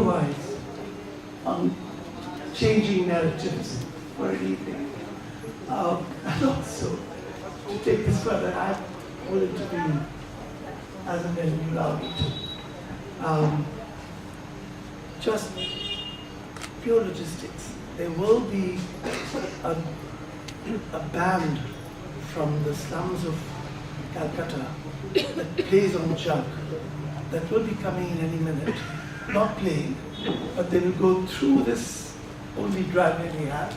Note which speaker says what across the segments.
Speaker 1: otherwise on changing narratives for an evening. And also, to take this further, I'm willing to be, as and when you allow me to, just pure logistics. There will be a band from the slums of Calcutta that plays on jug that will be coming in any minute, not playing, but they will go through this only driveway we have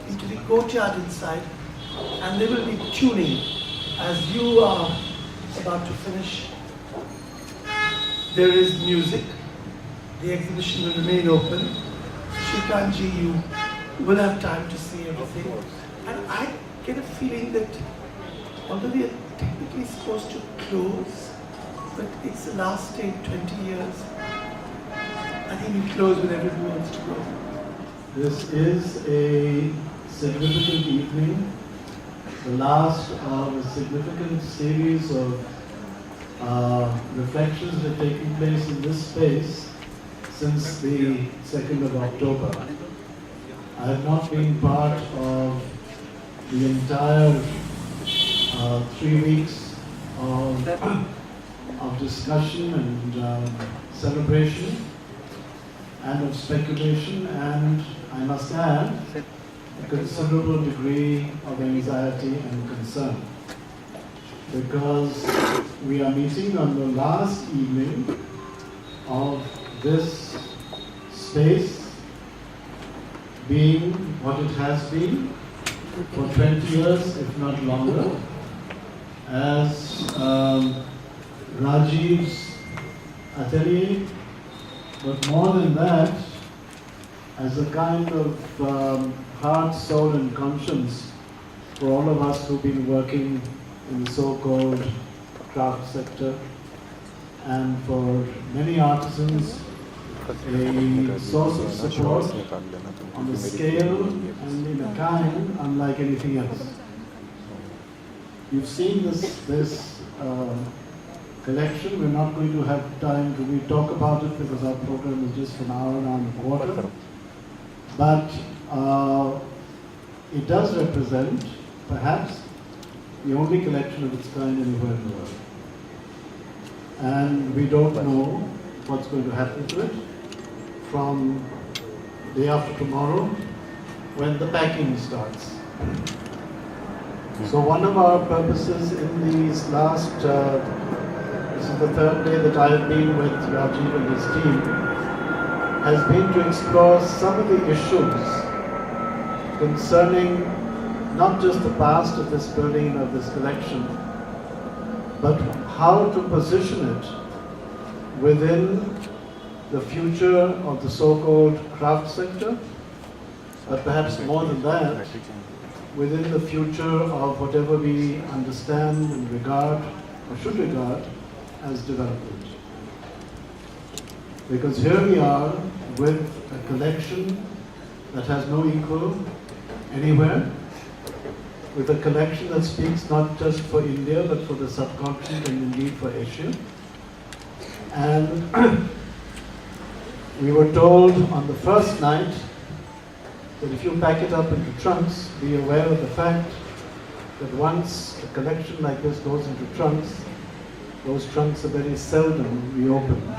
Speaker 1: into the courtyard inside, and they will be tuning as you are about to finish. There is music. The exhibition will remain open. Srikanji, you will have time to see everything. And I get a feeling that although we are technically supposed to close, but it's the last 20 years, I think we close when everybody wants to go.
Speaker 2: This is a significant evening, the last of a significant series of reflections that are taking place in this space since the 2nd of October. I have not been part of the entire 3 weeks of discussion and celebration and of speculation, and I must add, a considerable degree of anxiety and concern, because we are meeting on the last evening of this space being what it has been for 20 years, if not longer, as Rajiv's atelier, but more than that, as a kind of heart, soul and conscience for all of us who've been working in the so-called craft sector, and for many artisans, a source of support on the scale and in a kind unlike anything else. You've seen this collection. We're not going to have time to talk about it because our program is just for an hour and a quarter. But it does represent, perhaps, the only collection of its kind anywhere in the world. And we don't know what's going to happen to it from day after tomorrow when the packing starts. So one of our purposes in these last, this is the third day that I have been with Rajiv and his team, has been to explore some of the issues concerning not just the past of this building and of this collection, but how to position it within the future of the so-called craft sector, but perhaps more than that, within the future of whatever we understand and regard, or should regard, as development. Because here we are with a collection that has no equal anywhere, with a collection that speaks not just for India, but for the subcontinent and indeed for Asia. And we were told on the first night that if you pack it up into trunks, be aware of the fact that once a collection like this goes into trunks, those trunks are very seldom reopened,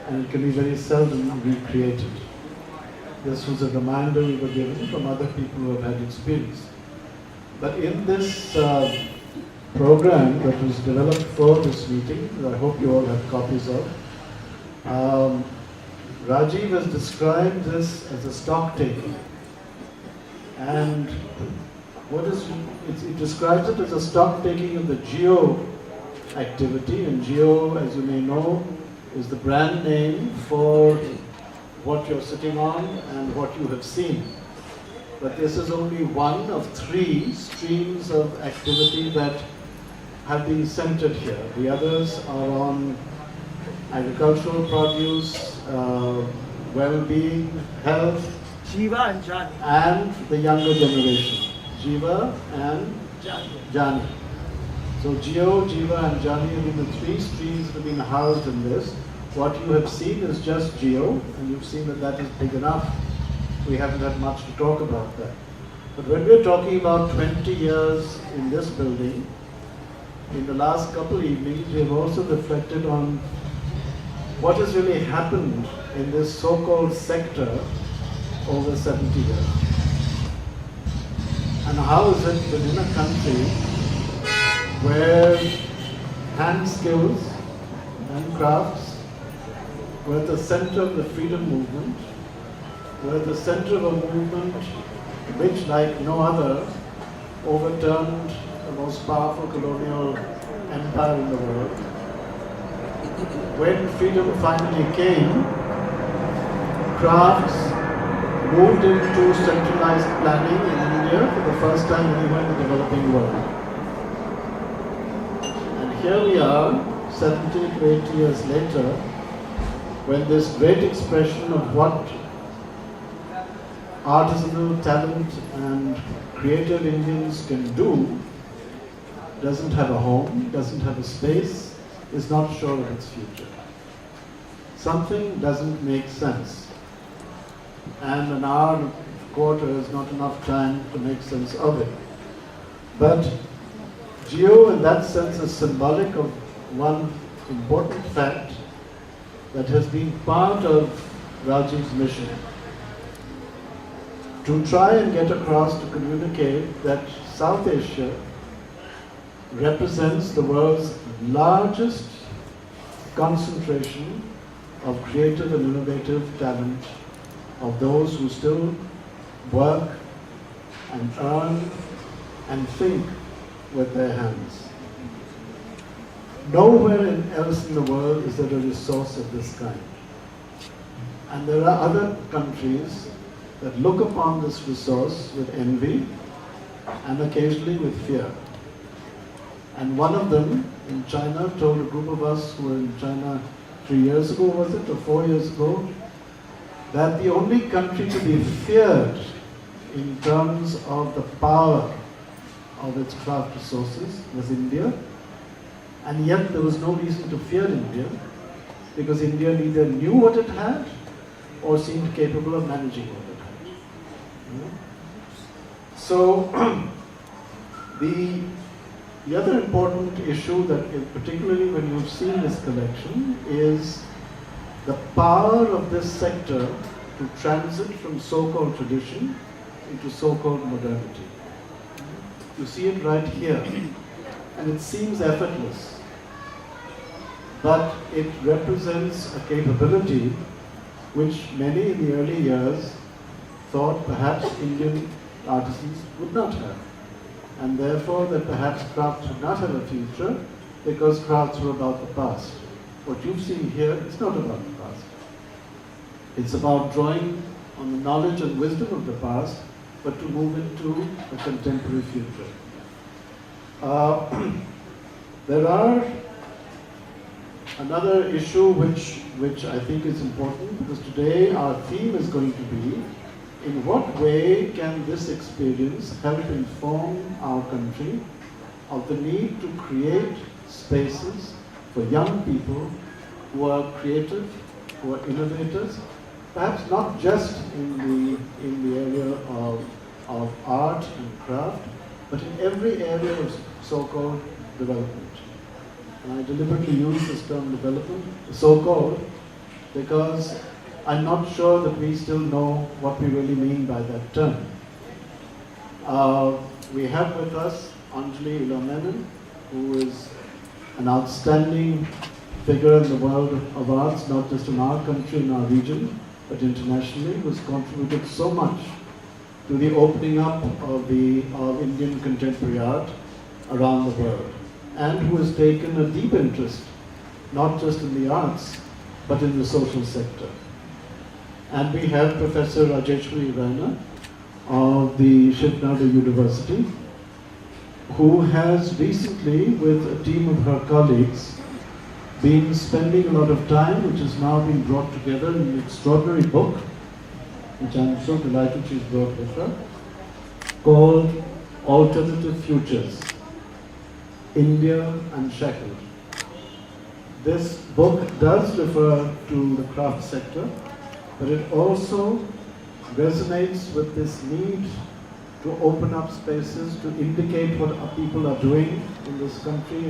Speaker 2: and it can be very seldom recreated. This was a reminder we were given from other people who have had experience. But in this program that was developed for this meeting, that I hope you all have copies of, Rajiv has described this as a stock taking. And it describes it as a stock taking of the geo activity, and geo, as you may know, is the brand name for what you're sitting on and what you have seen. But this is only one of 3 streams of activity that have been centered here. The others are on agricultural produce, well-being, health,
Speaker 1: Jiva and Jani.
Speaker 2: and the younger generation, Jiva and Jani. So Geo, Jiva and Jani have been the 3 streams that have been housed in this. what you have seen is just geo, and you've seen that that is big enough. We haven't had much to talk about that. But when we're talking about 20 years in this building, in the last couple evenings, we have also reflected on what has really happened in this so-called sector over 70 years. And how is it within a country where hand skills and crafts were at the center of the freedom movement, were at the center of a movement which, like no other, overturned the most powerful colonial empire in the world. When freedom finally came, crafts moved into centralized planning in India for the first time anywhere in the developing world. And here we are, 70 to 80 years later, when this great expression of what artisanal talent and creative Indians can do doesn't have a home, doesn't have a space, is not sure of its future. Something doesn't make sense. And an hour and a quarter is not enough time to make sense of it. But geo in that sense is symbolic of one important fact that has been part of Rajiv's mission. To try and get across to communicate that South Asia represents the world's largest concentration of creative and innovative talent, of those who still work and earn and think with their hands. Nowhere else in the world is there a resource of this kind. And there are other countries that look upon this resource with envy and occasionally with fear. And one of them in China told a group of us who were in China 3 years ago, was it, or 4 years ago, that the only country to be feared in terms of the power of its craft resources was India. And yet there was no reason to fear India, because India neither knew what it had or seemed capable of managing what it had. So the other important issue that, particularly when you've seen this collection, is the power of this sector to transit from so-called tradition into so-called modernity. You see it right here, and it seems effortless, but it represents a capability which many in the early years thought perhaps Indian artisans would not have, and therefore that perhaps crafts would not have a future because crafts were about the past. What you've seen here is not about the past. It's about drawing on the knowledge and wisdom of the past, but to move into a contemporary future. There are another issue which I think is important, because today our theme is going to be, in what way can this experience help inform our country of the need to create spaces for young people who are creative, who are innovators, perhaps not just in the area of art and craft, but in every area of so-called development. And I deliberately use this term development, so-called, because I'm not sure that we still know what we really mean by that term. We have with us Anjlina, menon, who is an outstanding figure in the world of arts, not just in our country, in our region, but internationally, who has contributed so much to the opening up of Indian contemporary art around the world, and who has taken a deep interest, not just in the arts, but in the social sector. And we have Professor Rajeshwari Raina of the Shivnada University, who has recently, with a team of her colleagues, been spending a lot of time, which has now been brought together in an extraordinary book, which I'm so delighted she's brought with her, called Alternative Futures, India Unshackled. this book does refer to the craft sector, but it also resonates with this need to open up spaces to indicate what our people are doing in this country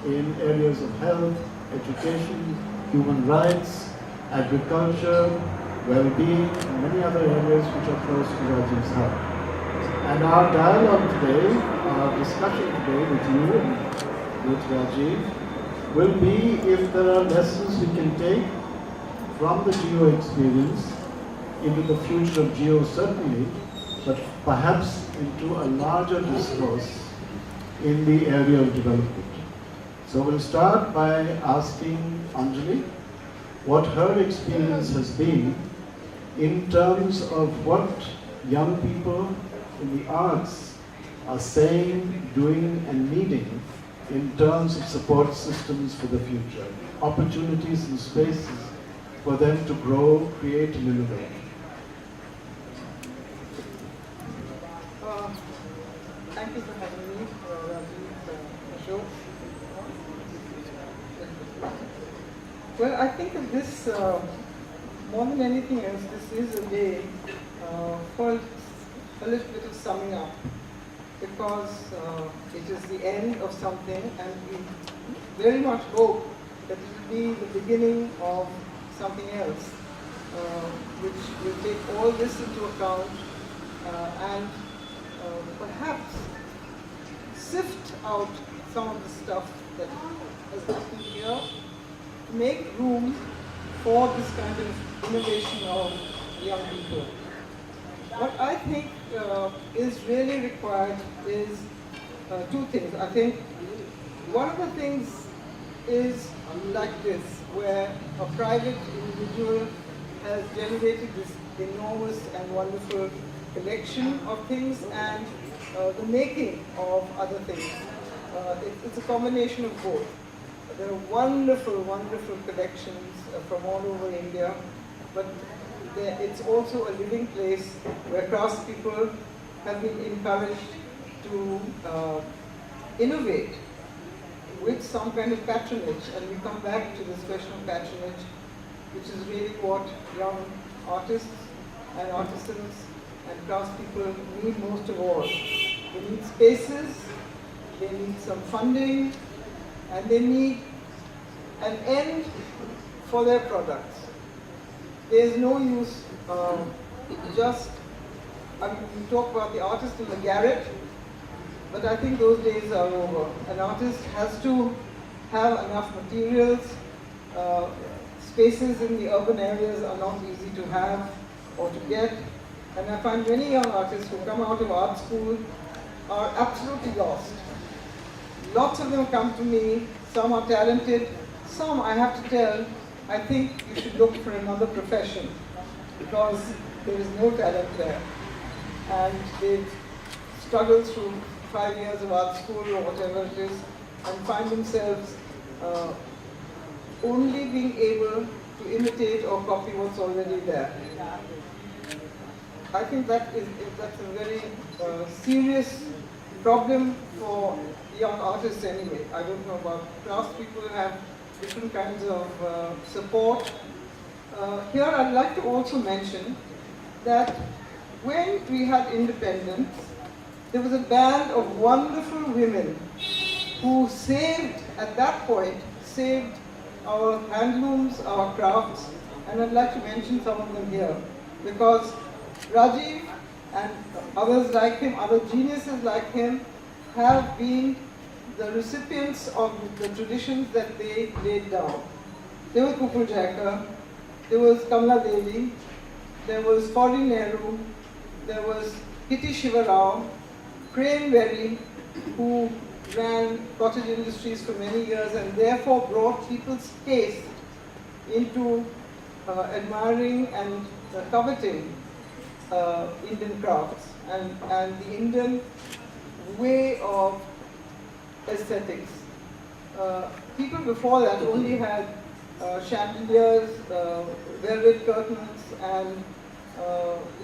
Speaker 2: in areas of health, education, human rights, agriculture, well-being, and many other areas which are close to Rajiv's heart. And our dialogue today, our discussion today with you and with Rajiv, will be if there are lessons we can take from the geo experience into the future of geo, certainly, but perhaps into a larger discourse in the area of development. So we'll start by asking Anjali what her experience has been in terms of what young people in the arts are saying, doing, and needing in terms of support systems for the future, opportunities and spaces for them to grow, create, and innovate.
Speaker 3: Thank you for having me, Rajiv, Ashok. Well, I think of this, more than anything else, this is a day for a little bit of summing up, because it is the end of something, and we very much hope that it will be the beginning of something else, which will take all this into account and perhaps sift out some of the stuff that has happened here to make room for this kind of innovation of young people. What I think is really required is two things. I think one of the things is like this, where a private individual has generated this enormous and wonderful collection of things and the making of other things. It's a combination of both. There are wonderful, wonderful collections from all over India, but it's also a living place where craftspeople have been encouraged to innovate with some kind of patronage, and we come back to this question of patronage, which is really what young artists and artisans and craftspeople need most of all. They need spaces, they need some funding, and they need an end for their products. There is no use just, I mean, we talk about the artist in the garret, but I think those days are over. An artist has to have enough materials. Spaces in the urban areas are not easy to have or to get. And I find many young artists who come out of art school are absolutely lost. Lots of them come to me, some are talented, some, I have to tell, I think you should look for another profession because there is no talent there. And they've struggled through 5 years of art school or whatever it is and find themselves only being able to imitate or copy what's already there. I think that's a very serious problem for young artists anyway. I don't know about craftspeople who have different kinds of support. Here I'd like to also mention that when we had independence, there was a band of wonderful women who saved, at that point, saved our handlooms, our crafts, and I'd like to mention some of them here, because Rajiv and others like him, other geniuses like him, have been the recipients of the traditions that they laid down. There was Pupul Jaikar, there was Kamala Devi, there was Fauri Nehru, there was Kitty Shivarao, Crane Berry, who ran cottage industries for many years and therefore brought people's taste into admiring and coveting Indian crafts and the Indian way of aesthetics. People before that only had chandeliers, velvet curtains, and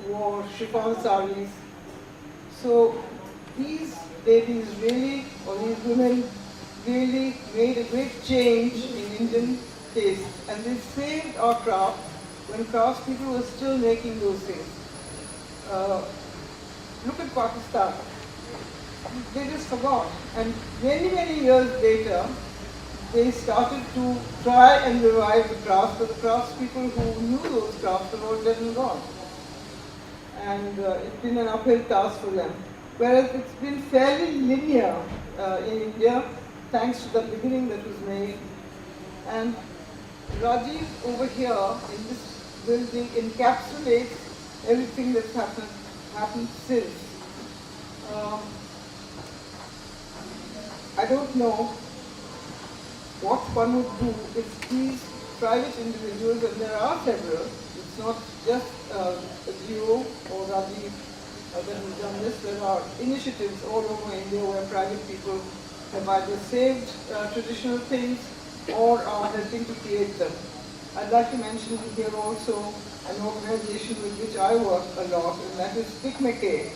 Speaker 3: wore chiffon saris. So these ladies really, or these women really made a great change in Indian taste. And they saved our craft when craftspeople were still making those things. Look at Pakistan. They just forgot. And many, many years later, they started to try and revive the craft, but the craftspeople who knew those crafts were all dead and gone. And it's been an uphill task for them. Whereas it's been fairly linear in India, thanks to the beginning that was made. And Rajiv over here in this building encapsulates everything that's happened since. I don't know what one would do if these private individuals, and there are several, it's not just Geo or Rajiv that has done this, there are initiatives all over India where private people have either saved traditional things or are helping to create them. I'd like to mention here also an organization with which I work a lot, and that is Pikmeke.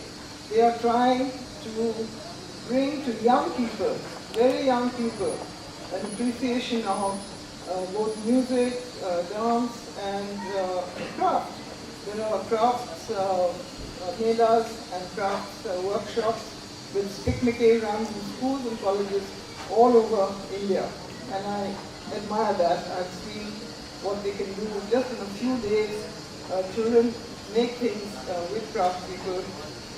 Speaker 3: They are trying to bring to young people, very young people, an appreciation of both music, dance, and craft. There are crafts melas and crafts workshops with Pikmeke runs in schools and colleges all over India. And I admire that. I've seen what they can do just in a few days. Children make things with craftspeople.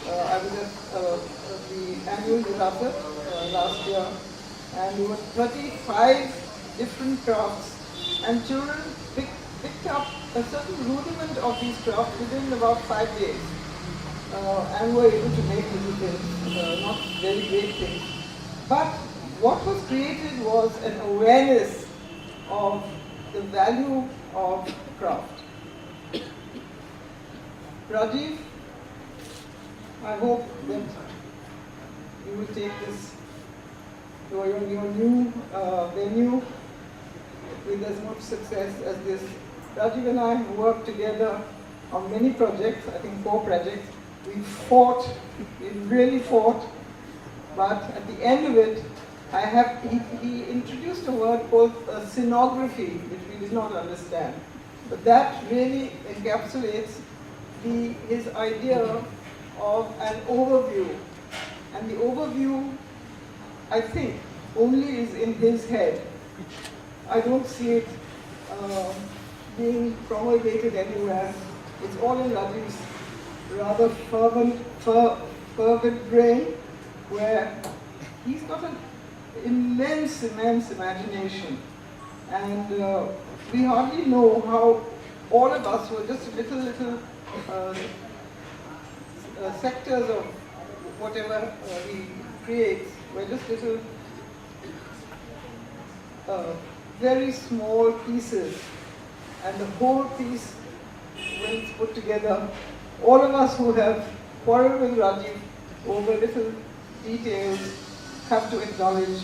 Speaker 3: I was at the annual Virasat last year, and there were 35 different crafts, and children picked up a certain rudiment of these crafts within about 5 days, and were able to make little things, not very great things. But what was created was an awareness of the value of craft. Rajiv, I hope that you will take this to your new venue with as much success as this. Rajiv and I have worked together on many projects, I think 4 projects. We really fought, but at the end of it, he introduced a word called scenography, which we did not understand. But that really encapsulates his idea of an overview. And the overview, I think, only is in his head. I don't see it being promulgated anywhere. It's all in Rajiv's rather fervent brain, where he's got an immense imagination. And we hardly know how all of us were just little sectors of whatever he creates. We're just little, very small pieces. And the whole piece, when it's put together, all of us who have quarreled with Rajiv over little details have to acknowledge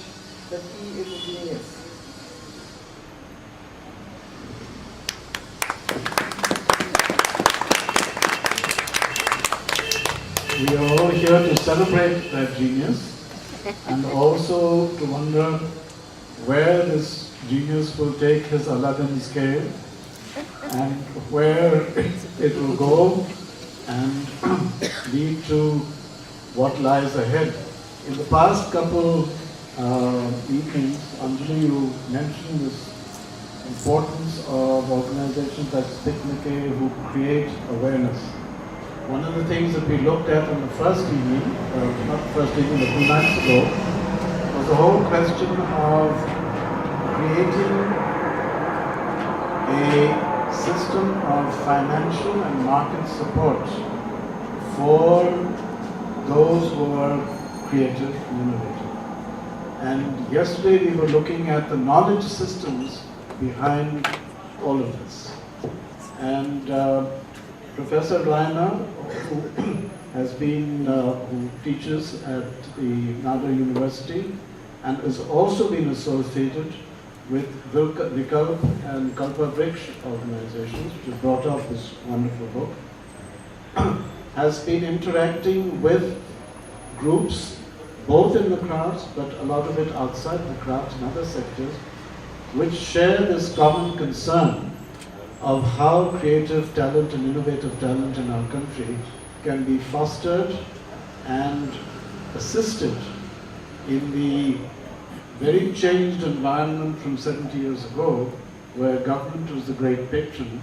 Speaker 3: that he is a genius.
Speaker 2: We are all here to celebrate that genius and also to wonder where this genius will take his Aladdin scale and where it will go and lead to what lies ahead. In the past couple evenings, Anjali, you mentioned this importance of organizations like Pikmeke who create awareness. One of the things that we looked at on the first evening, not the first evening, but 2 nights ago, was the whole question of creating a system of financial and market support for those who are creative and innovative. And yesterday we were looking at the knowledge systems behind all of this. And Professor Raina, who has been, who teaches at the Nada University and has also been associated with Vikalp and Kalpa Vriksha organizations, which brought out this wonderful book, has been interacting with groups both in the crafts, but a lot of it outside the crafts in other sectors, which share this common concern of how creative talent and innovative talent in our country can be fostered and assisted in the very changed environment from 70 years ago, where government was the great patron,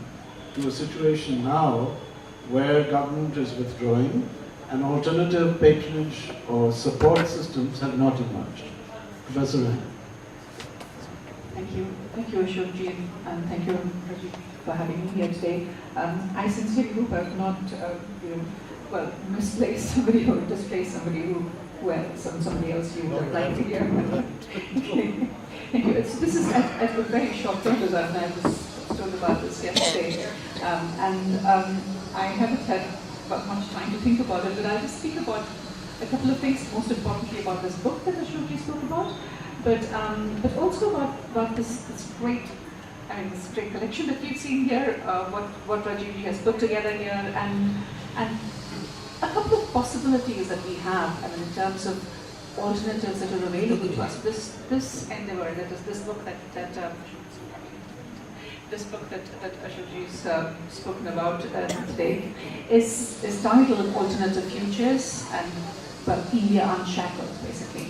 Speaker 2: to a situation now where government is withdrawing and alternative patronage or support systems have not emerged. Professor Ryan.
Speaker 4: Thank you, Ashokji, and thank you, Rajiv, for having me here today. I sincerely hope I've not, misplaced somebody or displaced somebody somebody else you would like to hear. Thank you. This is at a very short notice, and I was told about this yesterday, I haven't had much time to think about it, but I'll just speak about a couple of things, most importantly about this book that Ashokji spoke about, but also about this great collection that we've seen here, what Rajivji has put together here, and a couple of possibilities that we have, in terms of alternatives that are available to us. This endeavor, that is this book that Ashokji's spoken about today, is titled Alternative Futures and India Unshackled, basically.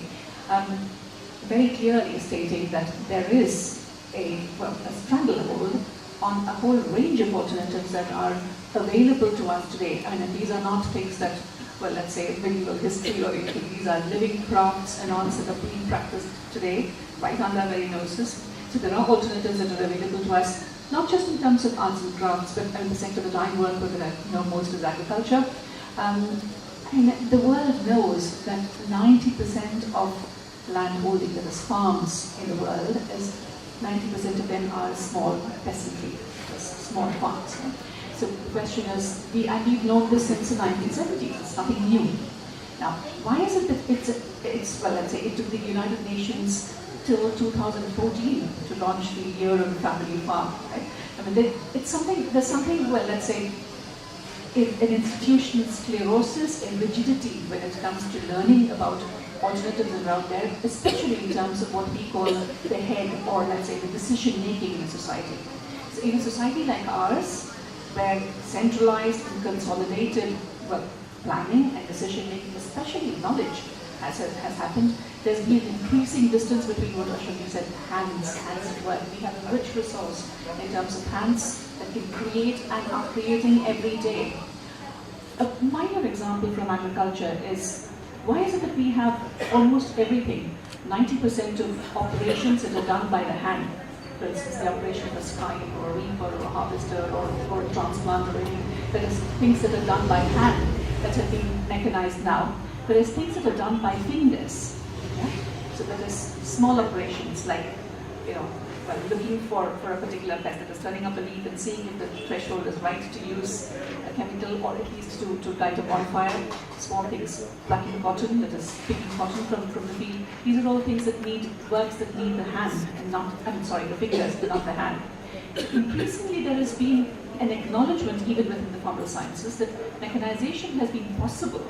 Speaker 4: Very clearly stating that there is a stranglehold on a whole range of alternatives that are available to us today. And these are not things that, let's say medieval history or anything. These are living crafts and arts that are being practiced today, right under our very noses. So there are alternatives that are available to us, not just in terms of arts and crafts, but in the sector that I work with, that I know most is agriculture. The world knows that 90% of land holding, that is farms in the world, is 90% of them are small peasantry, small farms. So the question is, we've known this since the 1970s, it's nothing new. Now, why is it that it took the United Nations till 2014 to launch the Year of the Family Farm, right? There's something, let's say, an institutional sclerosis and rigidity when it comes to learning about alternatives around there, especially in terms of what we call the head, or let's say the decision-making in a society. So in a society like ours, where centralized and consolidated planning and decision-making, especially knowledge, has happened, there's been an increasing distance between what Ashokji said, hands at work. We have a rich resource in terms of hands that can create and are creating every day. A minor example from agriculture is, why is it that we have almost everything, 90% of operations that are done by the hand? For instance, the operation of a scythe or a reaper or a harvester or a transplant or anything, that is things that are done by hand that have been mechanized now. But there's things that are done by fingers. Yeah? So there is small operations like, looking for a particular pest, that is turning up a leaf and seeing if the threshold is right to use a chemical, or at least to light a bonfire. Small things, plucking cotton, that is picking cotton from the field. These are all things that need works that need the hand and not, the fingers, but not the hand. Increasingly, there has been an acknowledgement, even within the formal sciences, that mechanization has been possible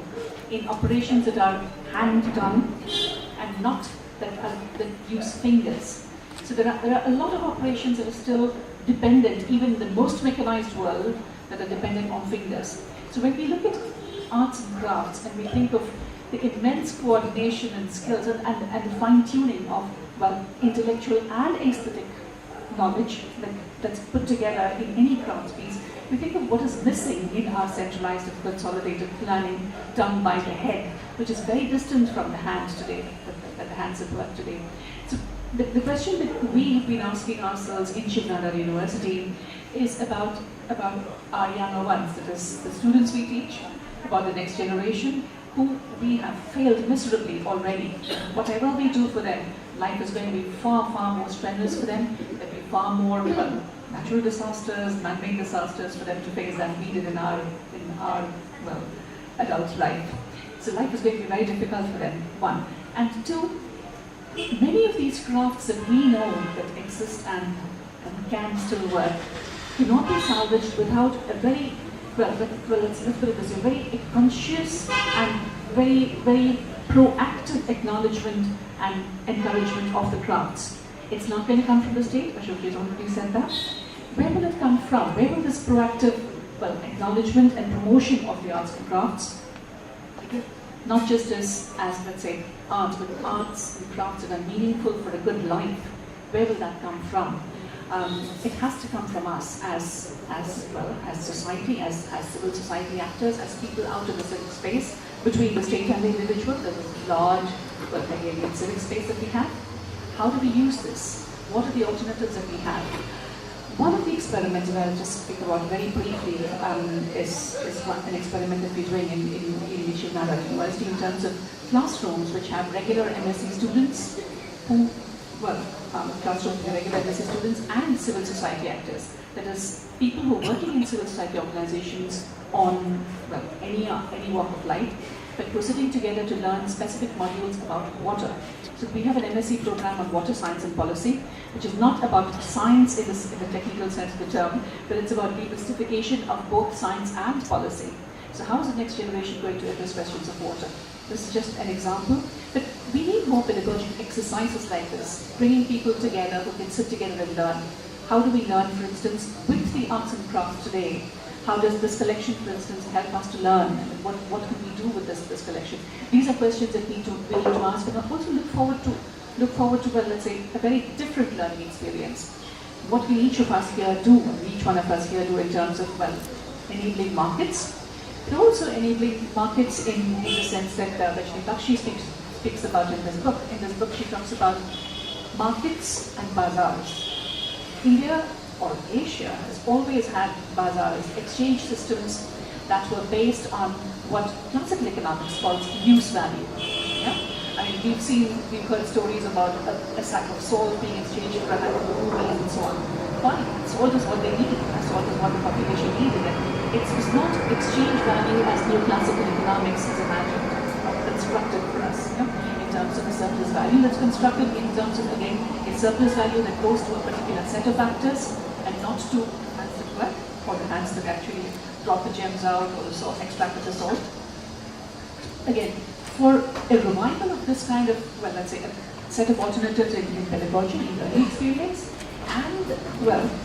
Speaker 4: in operations that are hand done and not that use fingers. So there are a lot of operations that are still dependent, even in the most mechanized world, that are dependent on fingers. So when we look at arts and crafts and we think of the immense coordination and skills and the fine-tuning of intellectual and aesthetic knowledge that's put together in any crafts piece, we think of what is missing in our centralized and consolidated planning done by the head, which is very distant from the hands today, the hands at work today. So the question that we have been asking ourselves in Shiv Nadar University is about our younger ones, that is the students we teach, about the next generation, who we have failed miserably already. Whatever we do for them, life is going to be far, far more strenuous for them. There'll be far more natural disasters, man-made disasters for them to face than we did in our adult life. So life is going to be very difficult for them, one. And two, many of these crafts that we know that exist and can still work cannot be salvaged without a very, let's put it this way, very conscious and very, very proactive acknowledgement and encouragement of the crafts. It's not going to come from the state. Ashok has already said that. Where will it come from? Where will this proactive acknowledgement and promotion of the arts and crafts, not just as let's say art, but arts and crafts that are meaningful for a good life, where will that come from? It has to come from us as society, as civil society actors, as people out of the civic space. Between the state and the individual, there's a large, Hegelian civic space that we have. How do we use this? What are the alternatives that we have? One of the experiments that I'll just speak about very briefly is an experiment that we're doing in Anjlina University in terms of classrooms which have regular MSc students who, classrooms with regular MSc students and civil society actors. That is, people who are working in civil society organizations on any walk of life, but who are sitting together to learn specific modules about water. So we have an MSc program on water science and policy, which is not about science in the technical sense of the term, but it's about demystification of both science and policy. So how is the next generation going to address questions of water? This is just an example. But we need more pedagogic exercises like this, bringing people together who can sit together and learn. How do we learn, for instance, with the arts and crafts today? How does this collection, for instance, help us to learn? What can we do with this collection? These are questions that we need to ask, and also look forward to, let's say, a very different learning experience. What will each of us here do, each one of us here do in terms of, enabling markets, but also enabling markets in the sense that Rajni Bakshi speaks about in this book. In this book, she talks about markets and bazaars. India or Asia has always had bazaars, exchange systems that were based on what classical economics calls use value. Yeah? I mean, we've heard stories about a sack of salt being exchanged for a handful of rupees and so on. Fine, salt is what they needed, salt is what the population needed. It was not exchange value as neoclassical economics is imagined or constructed for us. Yeah? In terms of a surplus value that's constructed in terms of, again, a surplus value that goes to a particular set of actors and not to hands that work, or the hands that actually drop the gems out or the salt, extracted the salt. Again, for a revival of this kind of, let's say, a set of alternatives in pedagogy, in learning experience, and,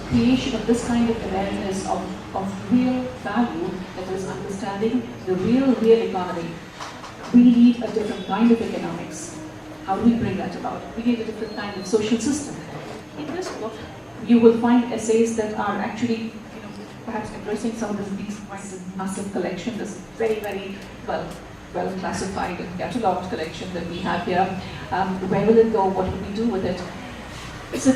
Speaker 4: creation of this kind of awareness of real value, that is understanding the real economy, we need a different kind of economics. How do we bring that about? We need a different kind of social system. In this book, you will find essays that are actually, perhaps addressing some of these kinds of massive collection, this very, very well classified and catalogued collection that we have here. Where will it go? What will we do with it? So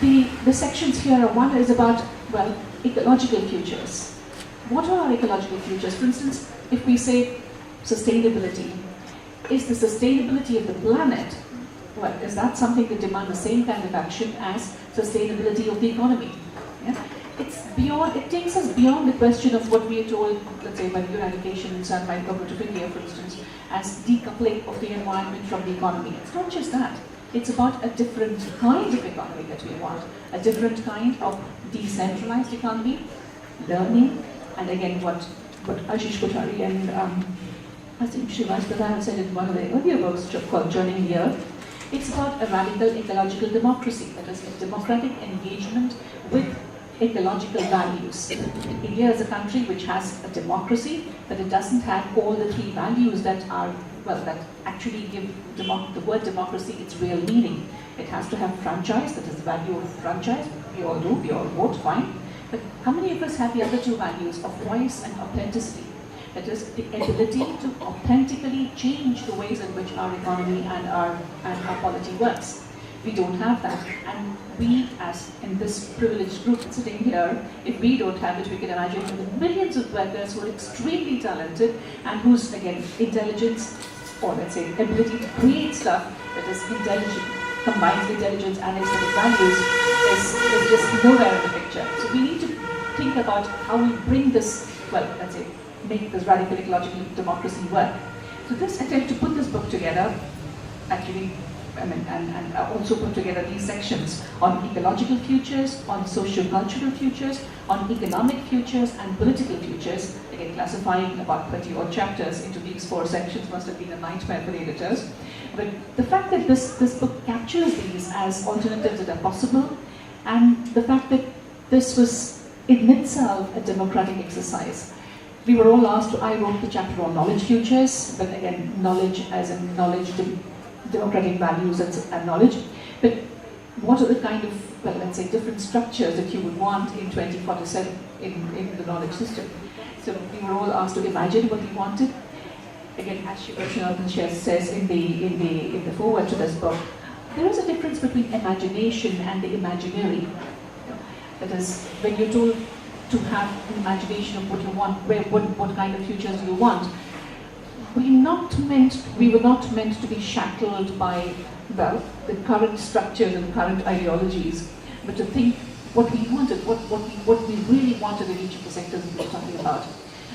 Speaker 4: the sections here are, one is about, ecological futures. What are our ecological futures? For instance, if we say sustainability, is the sustainability of the planet, is that something that demands the same kind of action as sustainability of the economy? Yeah? It takes us beyond the question of what we are told, let's say, by the United Nations and by the government of India, for instance, as decoupling of the environment from the economy. It's not just that. It's about a different kind of economy that we want, a different kind of decentralized economy, learning, and again, what Ashish Kothari and I think Srivas Pradhan said in one of the earlier books called Journeying Here. It's about a radical ecological democracy, that is, a democratic engagement with ecological values. India is a country which has a democracy, but it doesn't have all the three values that are, that actually give the word democracy its real meaning. It has to have franchise, that is the value of franchise. We all do, we all vote, fine. But how many of us have the other two values of voice and authenticity? That is, the ability to authentically change the ways in which our economy and our polity works. We don't have that, and we, as in this privileged group sitting here, if we don't have it, we can imagine the millions of workers who are extremely talented and whose, again, intelligence, or let's say ability to create stuff that is intelligent, combines intelligence and aesthetic values, is just nowhere in the picture. So we need to think about how we bring this, let's say, make this radical ecological democracy work. So this attempt to put this book together actually and also put together these sections on ecological futures, on socio-cultural futures, on economic futures and political futures. Again, classifying about 30 odd chapters into these 4 sections must have been a nightmare for the editors. But the fact that this book captures these as alternatives that are possible, and the fact that this was in itself a democratic exercise. We were all asked I wrote the chapter on knowledge futures, but again, knowledge as in knowledge, democratic values and knowledge. But what are the kind of, well, let's say, different structures that you would want in 2047 in the knowledge system? So we were all asked to imagine what we wanted. Again, as Anjlina says in the foreword to this book, there is a difference between imagination and the imaginary. That is, when you're told to have an imagination of what you want, what kind of futures you want, we were not meant to be shackled by, well, the current structures and the current ideologies, but to think what we wanted, what we really wanted in each of the sectors we were talking about.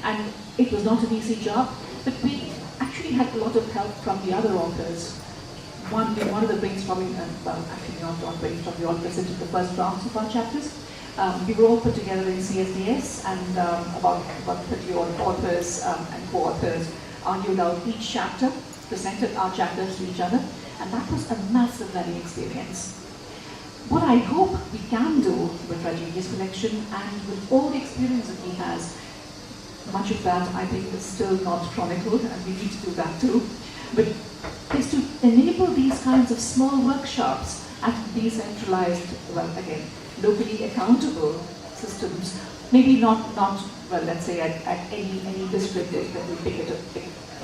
Speaker 4: And it was not an easy job, but we actually had a lot of help from the other authors. One of the brainstorming, well, actually not brainstorming, we all presented the first drafts of our chapters. We were all put together in CSDS, and about 30 odd authors and co-authors argued out each chapter, presented our chapters to each other, and that was a massive learning experience. What I hope we can do with Rajiv's collection and with all the experience that he has, much of that I think is still not chronicled, and we need to do that too, but is to enable these kinds of small workshops at decentralized, well, again, locally accountable systems. Maybe not well, let's say at any district that we pick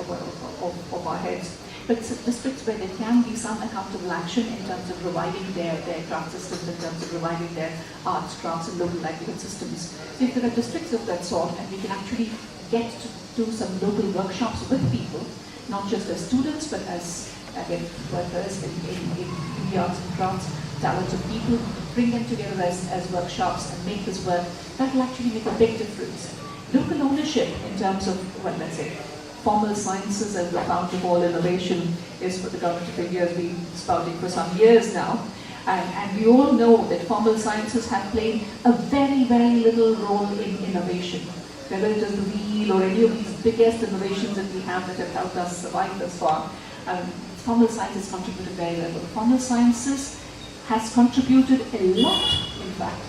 Speaker 4: of our heads, but districts where there can be some accountable action in terms of reviving their craft systems, in terms of reviving their arts, crafts, and local livelihood systems. So if there are districts of that sort, and we can actually get to do some local workshops with people, not just as students, but as, again, workers in the arts and crafts, talented people, bring them together as workshops and make this work, that will actually make a big difference. Local ownership in terms of, well, let's say, formal sciences as the fount of all innovation is what the government of India has been spouting for some years now. And we all know that formal sciences have played a very, very little role in innovation. Whether it is the wheel or any of these biggest innovations that we have that have helped us survive thus far, formal sciences contributed very little. Formal sciences has contributed a lot, in fact,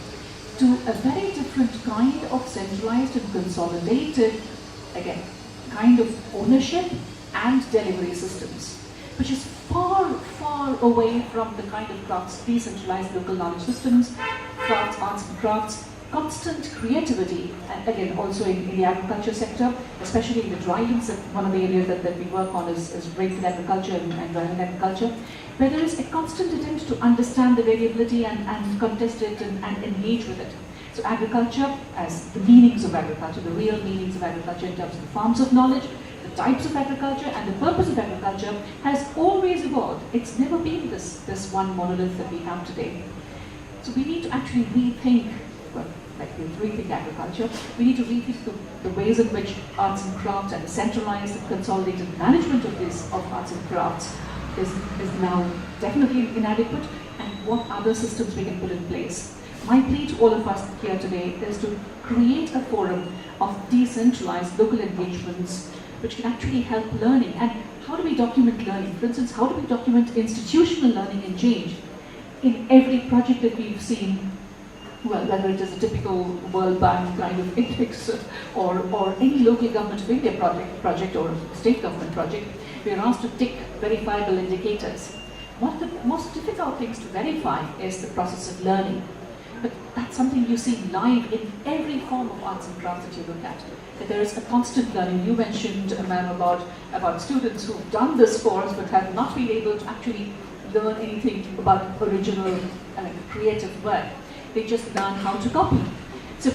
Speaker 4: to a very different kind of centralized and consolidated, again, kind of ownership and delivery systems, which is far, far away from the kind of crafts, decentralized local knowledge systems, crafts, arts and crafts, constant creativity, and again, also in the agriculture sector, especially in the drylands. One of the areas that we work on is rainfed agriculture and dryland agriculture, where there is a constant attempt to understand the variability and contest it and engage with it. So agriculture, as the meanings of agriculture, the real meanings of agriculture in terms of the forms of knowledge, the types of agriculture, and the purpose of agriculture has always evolved. It's never been this one monolith that we have today. So we need to actually rethink, well, like we rethink agriculture, we need to rethink the ways in which arts and crafts and the centralized and consolidated management of arts and crafts is now definitely inadequate, and what other systems we can put in place. My plea to all of us here today is to create a forum of decentralized local engagements which can actually help learning. And how do we document learning? For instance, how do we document institutional learning and change? In every project that we've seen, well, whether it is a typical World Bank kind of index or any local government of India project or state government project, we are asked to tick verifiable indicators. One of the most difficult things to verify is the process of learning. But that's something you see live in every form of arts and crafts that you look at. That there is a constant learning. You mentioned, ma'am, about students who've done this course but have not been able to actually learn anything about original creative work. They just learn how to copy. So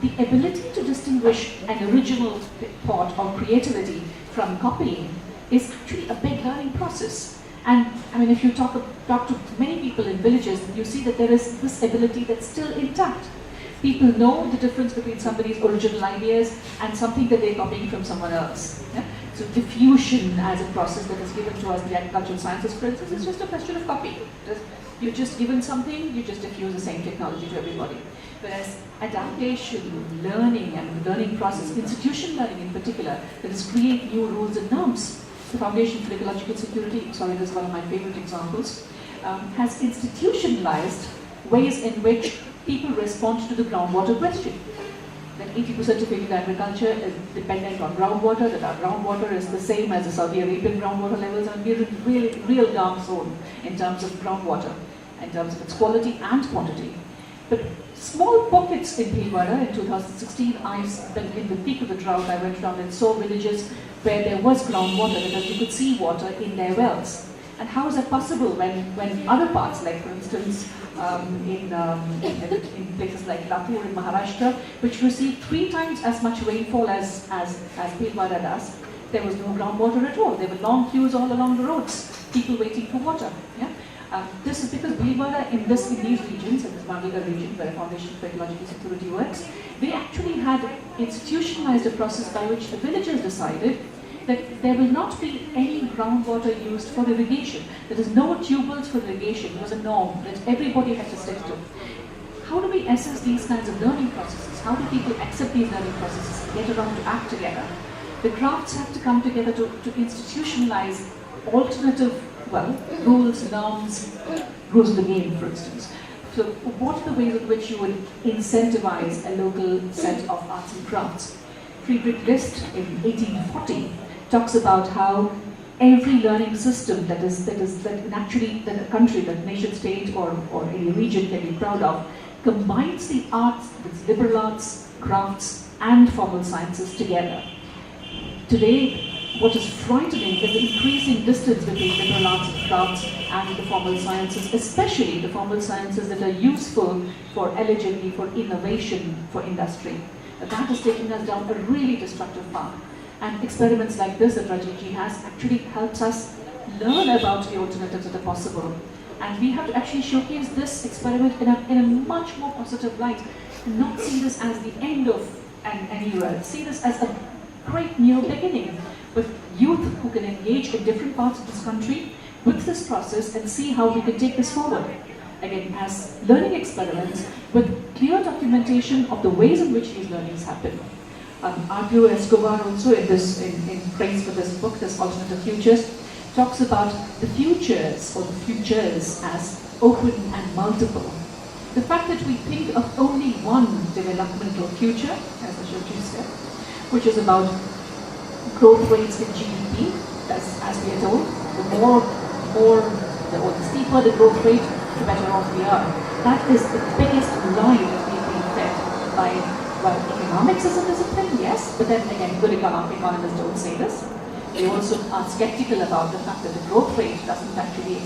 Speaker 4: the ability to distinguish an original thought or creativity from copying is actually a big learning process. And I mean, if you talk to many people in villages, you see that there is this ability that's still intact. People know the difference between somebody's original ideas and something that they're copying from someone else. Yeah? So diffusion as a process that is given to us in the agricultural sciences, for instance, is just a question of copy. You're just given something, you just diffuse the same technology to everybody. Whereas adaptation, learning, and the learning process, institution learning in particular, that is create new rules and norms. The Foundation for Ecological Security, sorry, this is one of my favorite examples, has institutionalized ways in which people respond to the groundwater question. That 80% of Indian agriculture is dependent on groundwater, that our groundwater is the same as the Saudi Arabian groundwater levels, and we're in real dark zone in terms of groundwater, in terms of its quality and quantity. But small pockets in Bhilwara in 2016, I spent in the peak of the drought, I went around and saw villages where there was groundwater, because you could see water in their wells. And how is that possible when other parts, like for instance, in places like Latur in Maharashtra, which receive 3 times as much rainfall as Bhilwara does, there was no groundwater at all. There were long queues all along the roads, people waiting for water. Yeah? This is because Bhilwara in these regions, in this Bangalore region where the Foundation for Ecological Security works, they actually had institutionalized a process by which the villagers decided that there will not be any groundwater used for irrigation. There is no tubers for irrigation. It was a norm that everybody had to stick to. How do we assess these kinds of learning processes? How do people accept these learning processes and get around to act together? The crafts have to come together to institutionalize alternative, rules, norms, rules of the game, for instance. So what are the ways in which you would incentivize a local set of arts and crafts? Friedrich List in 1840 talks about how every learning system that a country, that nation state or any region can be proud of, combines the arts, its liberal arts, crafts, and formal sciences together. Today, what is frightening is the increasing distance between liberal arts and crafts and the formal sciences, especially the formal sciences that are useful for allegedly for innovation for industry. That is taking us down a really destructive path. And experiments like this that Rajivji has actually helps us learn about the alternatives that are possible. And we have to actually showcase this experiment in a much more positive light, and not see this as the end of an era. See this as a great new beginning, with youth who can engage in different parts of this country with this process and see how we can take this forward. Again, as learning experiments with clear documentation of the ways in which these learnings happen. Arturo Escobar also in praise for this book, this Alternative Futures, talks about the futures or the futures as open and multiple. The fact that we think of only one developmental future, as Ashokji said, which is about growth rates in GDP, as we are told, the steeper the growth rate, the better off we are. That is the biggest lie that we've been fed by, economics as a discipline, yes, but then again, good economists don't say this. They also are skeptical about the fact that the growth rate doesn't actually,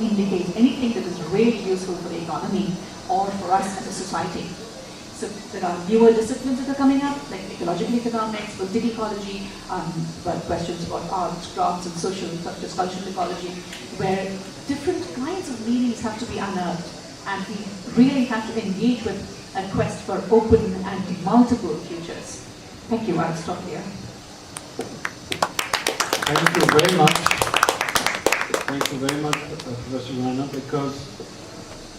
Speaker 4: indicate anything that is really useful for the economy or for us as a society. So there are newer disciplines that are coming up, like ecological economics, political ecology, questions about arts, crafts, and social, such as cultural ecology, where different kinds of meanings have to be unearthed, and we really have to engage with a quest for open and multiple futures. Thank you. I'll stop here.
Speaker 2: Thank you very much. Thank you very much, Professor Rana, because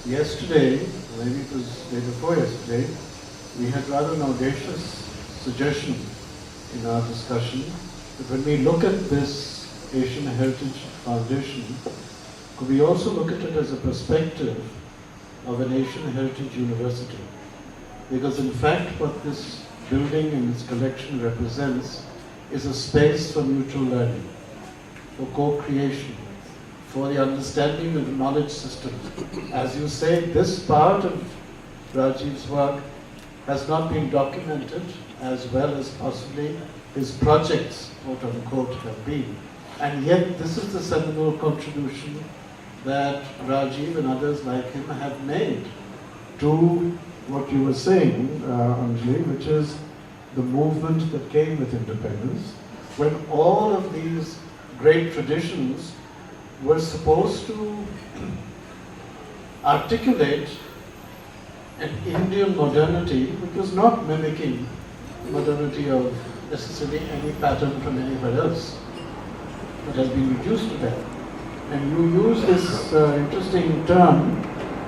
Speaker 2: yesterday, maybe it was the day before yesterday, we had rather an audacious suggestion in our discussion that when we look at this Asian Heritage Foundation, could we also look at it as a perspective of an Asian Heritage University? Because in fact what this building and its collection represents is a space for mutual learning, for co-creation, for the understanding of the knowledge system. As you say, this part of Rajiv's work has not been documented as well as possibly his projects, quote unquote, have been. And yet this is the seminal contribution that Rajiv and others like him have made to what you were saying, Anjali, which is the movement that came with independence, when all of these great traditions were supposed to articulate an Indian modernity which was not mimicking modernity of necessarily any pattern from anywhere else, but has been reduced to that. And you use this interesting term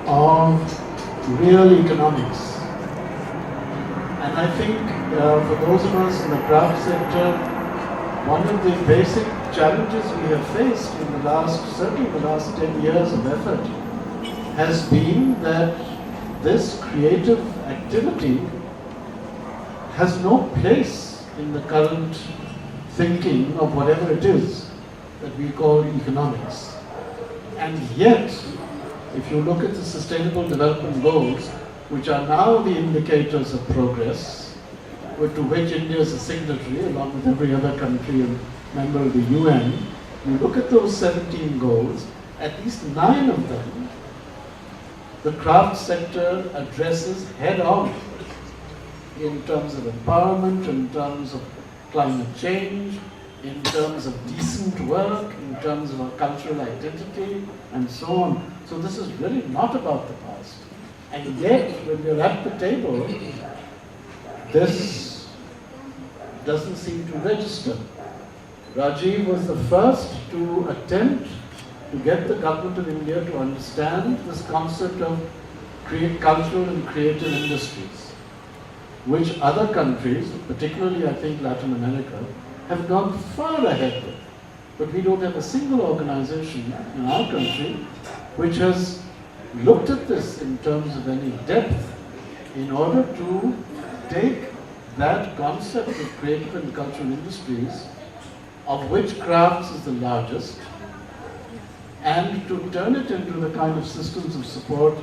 Speaker 2: of real economics. And I think for those of us in the craft sector, one of the basic challenges we have faced in the last, certainly the last 10 years of effort, has been that this creative activity has no place in the current thinking of whatever it is that we call economics. And yet, if you look at the Sustainable Development Goals, which are now the indicators of progress, to which India is a signatory along with every other country and member of the UN, you look at those 17 goals, at least 9 of them, the craft sector addresses head on in terms of empowerment, in terms of climate change, in terms of decent work, in terms of our cultural identity, and so on. So this is really not about the past. And yet, when we're at the table, this doesn't seem to register. Rajiv was the first to attempt to get the government of India to understand this concept of cultural and creative industries, which other countries, particularly I think Latin America, have gone far ahead with. But we don't have a single organization in our country which has looked at this in terms of any depth in order to take that concept of creative and cultural industries, of which crafts is the largest, and to turn it into the kind of systems of support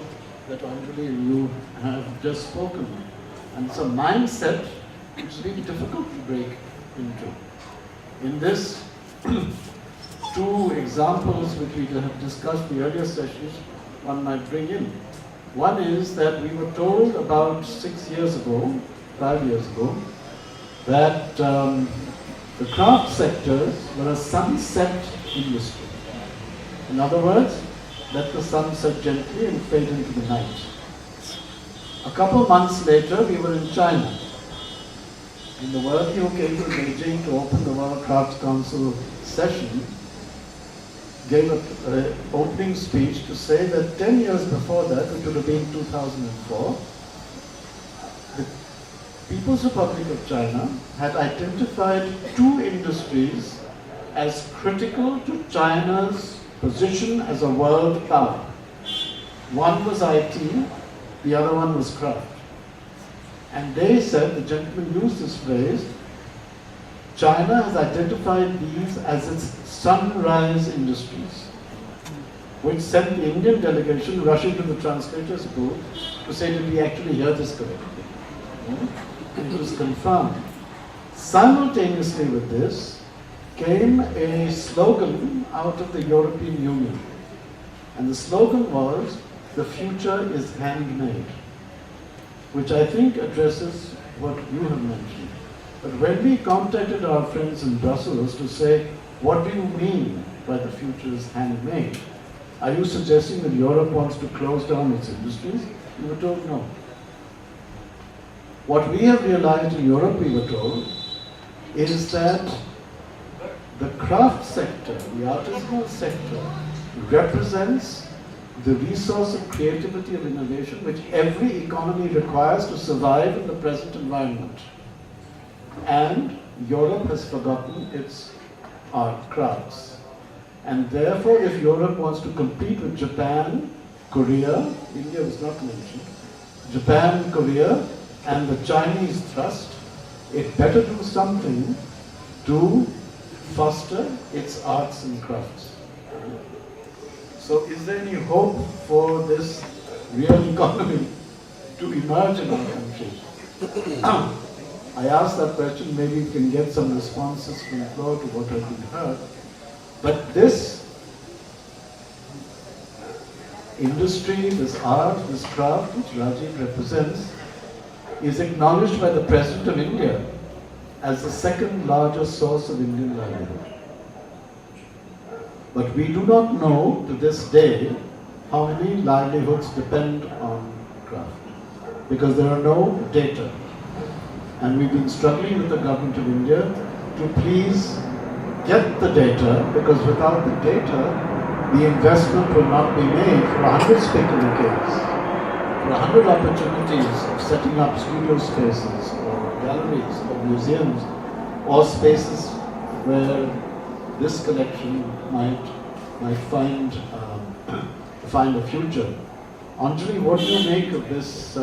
Speaker 2: that Anjali and you have just spoken of. And it's a mindset which is really difficult to break into. In this, 2 examples which we have discussed in the earlier sessions, one might bring in. One is that we were told about 6 years ago, 5 years ago, that the craft sectors were a sunset industry. In other words, let the sun set gently and fade into the night. A couple months later, we were in China. In the world who came to Beijing to open the World Crafts Council session, gave an opening speech to say that 10 years before that, which would have been 2004, the People's Republic of China had identified 2 industries as critical to China's position as a world power. One was IT, the other one was craft. And they said, the gentleman used this phrase, China has identified these as its sunrise industries, which sent the Indian delegation rushing to the translator's booth to say, did we actually hear this correctly? And it was confirmed. Simultaneously with this came a slogan out of the European Union. And the slogan was, the future is handmade, which I think addresses what you have mentioned. But when we contacted our friends in Brussels to say, what do you mean by the future is handmade? Are you suggesting that Europe wants to close down its industries? We were told no. What we have realized in Europe, we were told, is that the craft sector, the artisanal sector, represents the resource of creativity and innovation which every economy requires to survive in the present environment. And Europe has forgotten its art crafts. And therefore, if Europe wants to compete with Japan, Korea, India was not mentioned, Japan, Korea, and the Chinese thrust, it better do something to foster its arts and crafts. So is there any hope for this real economy to emerge in our country? I asked that question, maybe you can get some responses from the floor to what has been heard. But this industry, this art, this craft, which Rajiv represents, is acknowledged by the President of India as the second largest source of Indian livelihood. But we do not know to this day how many livelihoods depend on craft, because there are no data. And we've been struggling with the government of India to please get the data, because without the data, the investment will not be made for 100 speculative, for 100 opportunities of setting up studio spaces or galleries or museums or spaces where this collection might find a future. Anjali, what do you make of this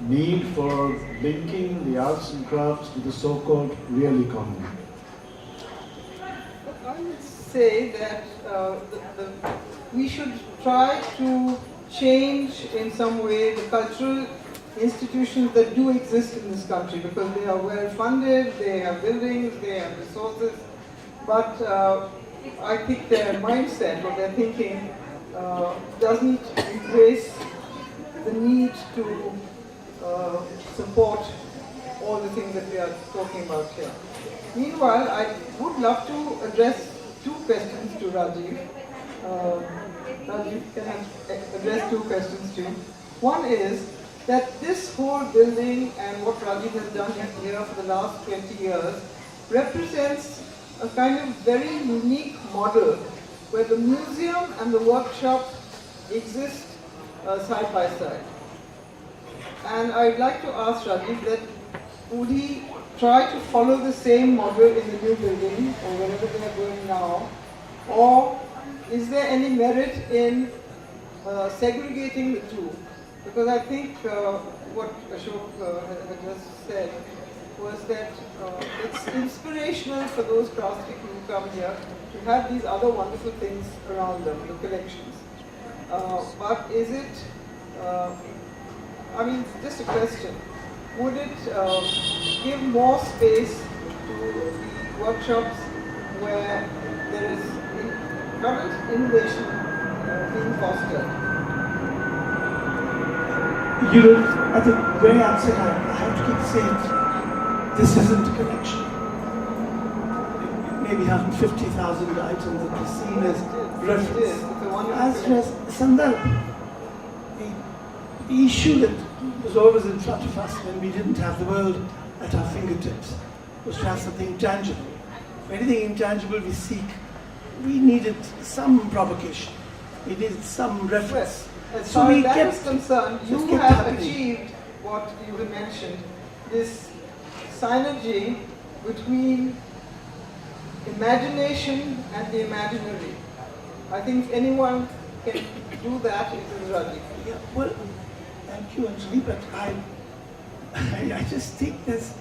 Speaker 2: need for linking the arts and crafts to the so-called real economy?
Speaker 3: I would say that we should try to change in some way the cultural institutions that do exist in this country, because they are well funded, they have buildings, they have resources, but I think their mindset or their thinking doesn't embrace the need to support all the things that we are talking about here. Meanwhile, I would love to address two questions to Rajiv. Rajiv, can I address two questions to you? One is that this whole building and what Rajiv has done here for the last 20 years represents a kind of very unique model where the museum and the workshop exist side by side. And I'd like to ask Rajiv that would he try to follow the same model in the new building or wherever they are going now, or is there any merit in segregating the two? Because I think what Ashok had just said was that it's inspirational for those craftspeople who come here to have these other wonderful things around them, the collections. But is it, I mean, just a question, would it give more space to the workshops where there is current innovation being fostered?
Speaker 1: You know, at the very outset, I have to keep saying, this isn't a collection. Maybe 150,000 items that we see as reference. As Sandar, the issue that was always in front of us when we didn't have the world at our fingertips was to have something tangible. For anything intangible we seek, we needed some provocation. We needed some reference.
Speaker 3: As far as that is concerned, you have achieved what you mentioned, this synergy between imagination and the imaginary. I think if anyone can do that, it is Rajiv.
Speaker 1: Yeah, well, thank you, Anjali, but I just think there's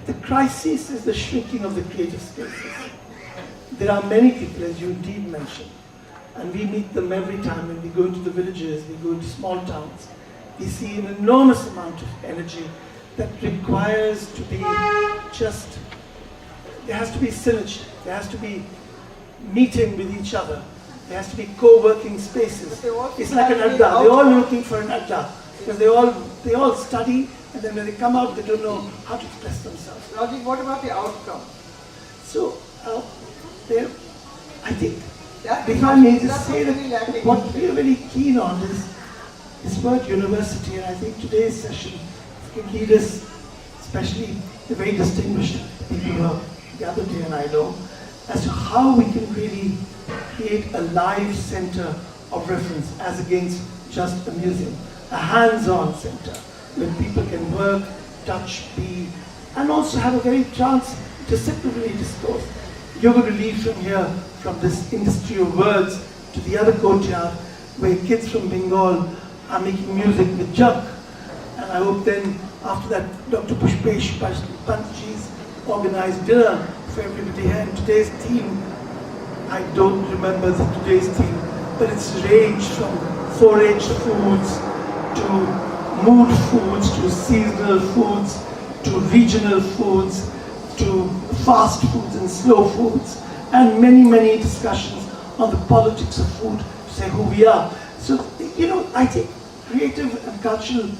Speaker 1: the crisis is the shrinking of the creative spaces. There are many people, as you indeed mentioned, and we meet them every time when we go into the villages, we go into small towns. We see an enormous amount of energy that requires to be just, there has to be synergy, there has to be meeting with each other, there has to be co-working spaces. It's like an adda, they're all looking for an adda, because they all study, and then when they come out, they don't know how to express themselves.
Speaker 3: Rajiv, what about the outcome?
Speaker 1: So, I think, if I may just say that what we are very keen on is this word university, and I think today's session can lead us, especially the very distinguished people who are gathered here, and I know, as to how we can really create a live center of reference as against just a museum, a hands-on center where people can work, touch, be, and also have a very chance to separately discourse. You're going to leave from here, from this industry of words, to the other courtyard where kids from Bengal are making music with jug. And I hope then, after that, Dr. Pushpesh Pantji's organized dinner for everybody here. And today's theme, I don't remember today's theme, but it's ranged from foraged foods to mood foods, to seasonal foods, to regional foods, to fast foods and slow foods, and many, many discussions on the politics of food to say who we are. So, you know, I think creative and cultural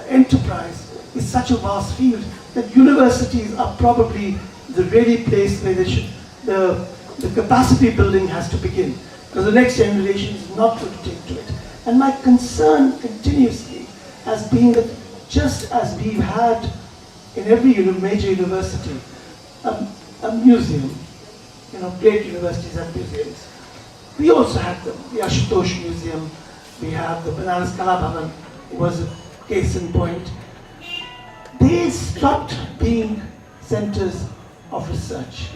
Speaker 1: enterprise is such a vast field that universities are probably the really place where they should, the capacity building has to begin. Because the next generation is not going to take to it. And my concern continuously has been that just as we've had in every major university a museum, great universities have museums. We also had them. The Ashutosh Museum, we have the Banaras Kala Bhavan, was a case in point. They stopped being centers of research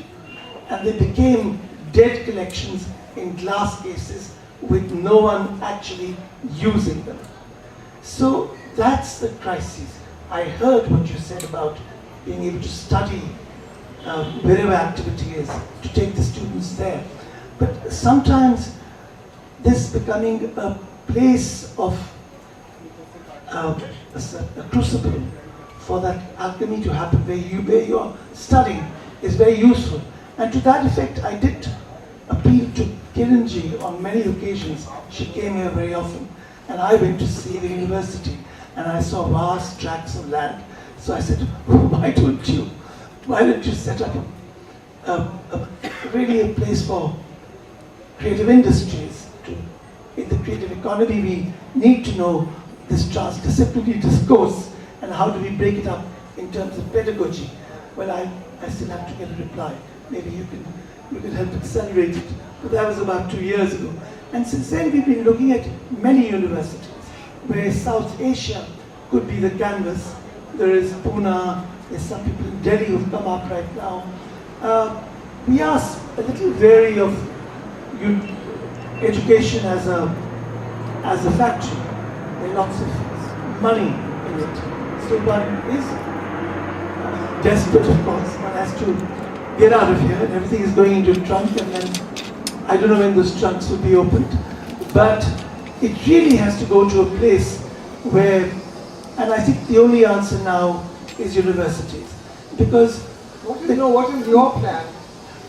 Speaker 1: and they became dead collections in glass cases with no one actually using them. So that's the crisis. I heard what you said about being able to study wherever activity is, to take the students there. But sometimes this becoming a place of a crucible for that alchemy to happen where you are studying is very useful. And to that effect, I did appeal to Kiranji on many occasions. She came here very often. And I went to see the university and I saw vast tracts of land. So I said, why don't you set up really a place for creative industries? In the creative economy, we need to know this transdisciplinary discourse and how do we break it up in terms of pedagogy. Well, I still have to get a reply. Maybe you can help accelerate it. But that was about 2 years ago. And since then, we've been looking at many universities where South Asia could be the canvas. There is Pune, there's some people in Delhi who've come up right now. We are a little wary of education as a factory. There are lots of money in it. So one is desperate, of course. One has to get out of here, and everything is going into a trunk, and then I don't know when those trunks will be opened. But it really has to go to a place where, and I think the only answer now is universities. Because
Speaker 3: what is your plan?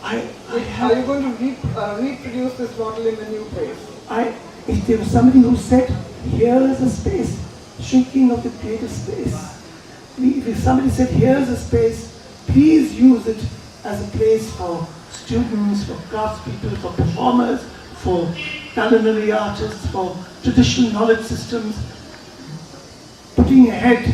Speaker 1: Are
Speaker 3: you going to reproduce this model in a new place?
Speaker 1: If there was somebody who said, here is a space, shrinking of the creative space. If somebody said, here is a space, please use it as a place for students, for craftspeople, for performers, for culinary artists, for traditional knowledge systems, putting ahead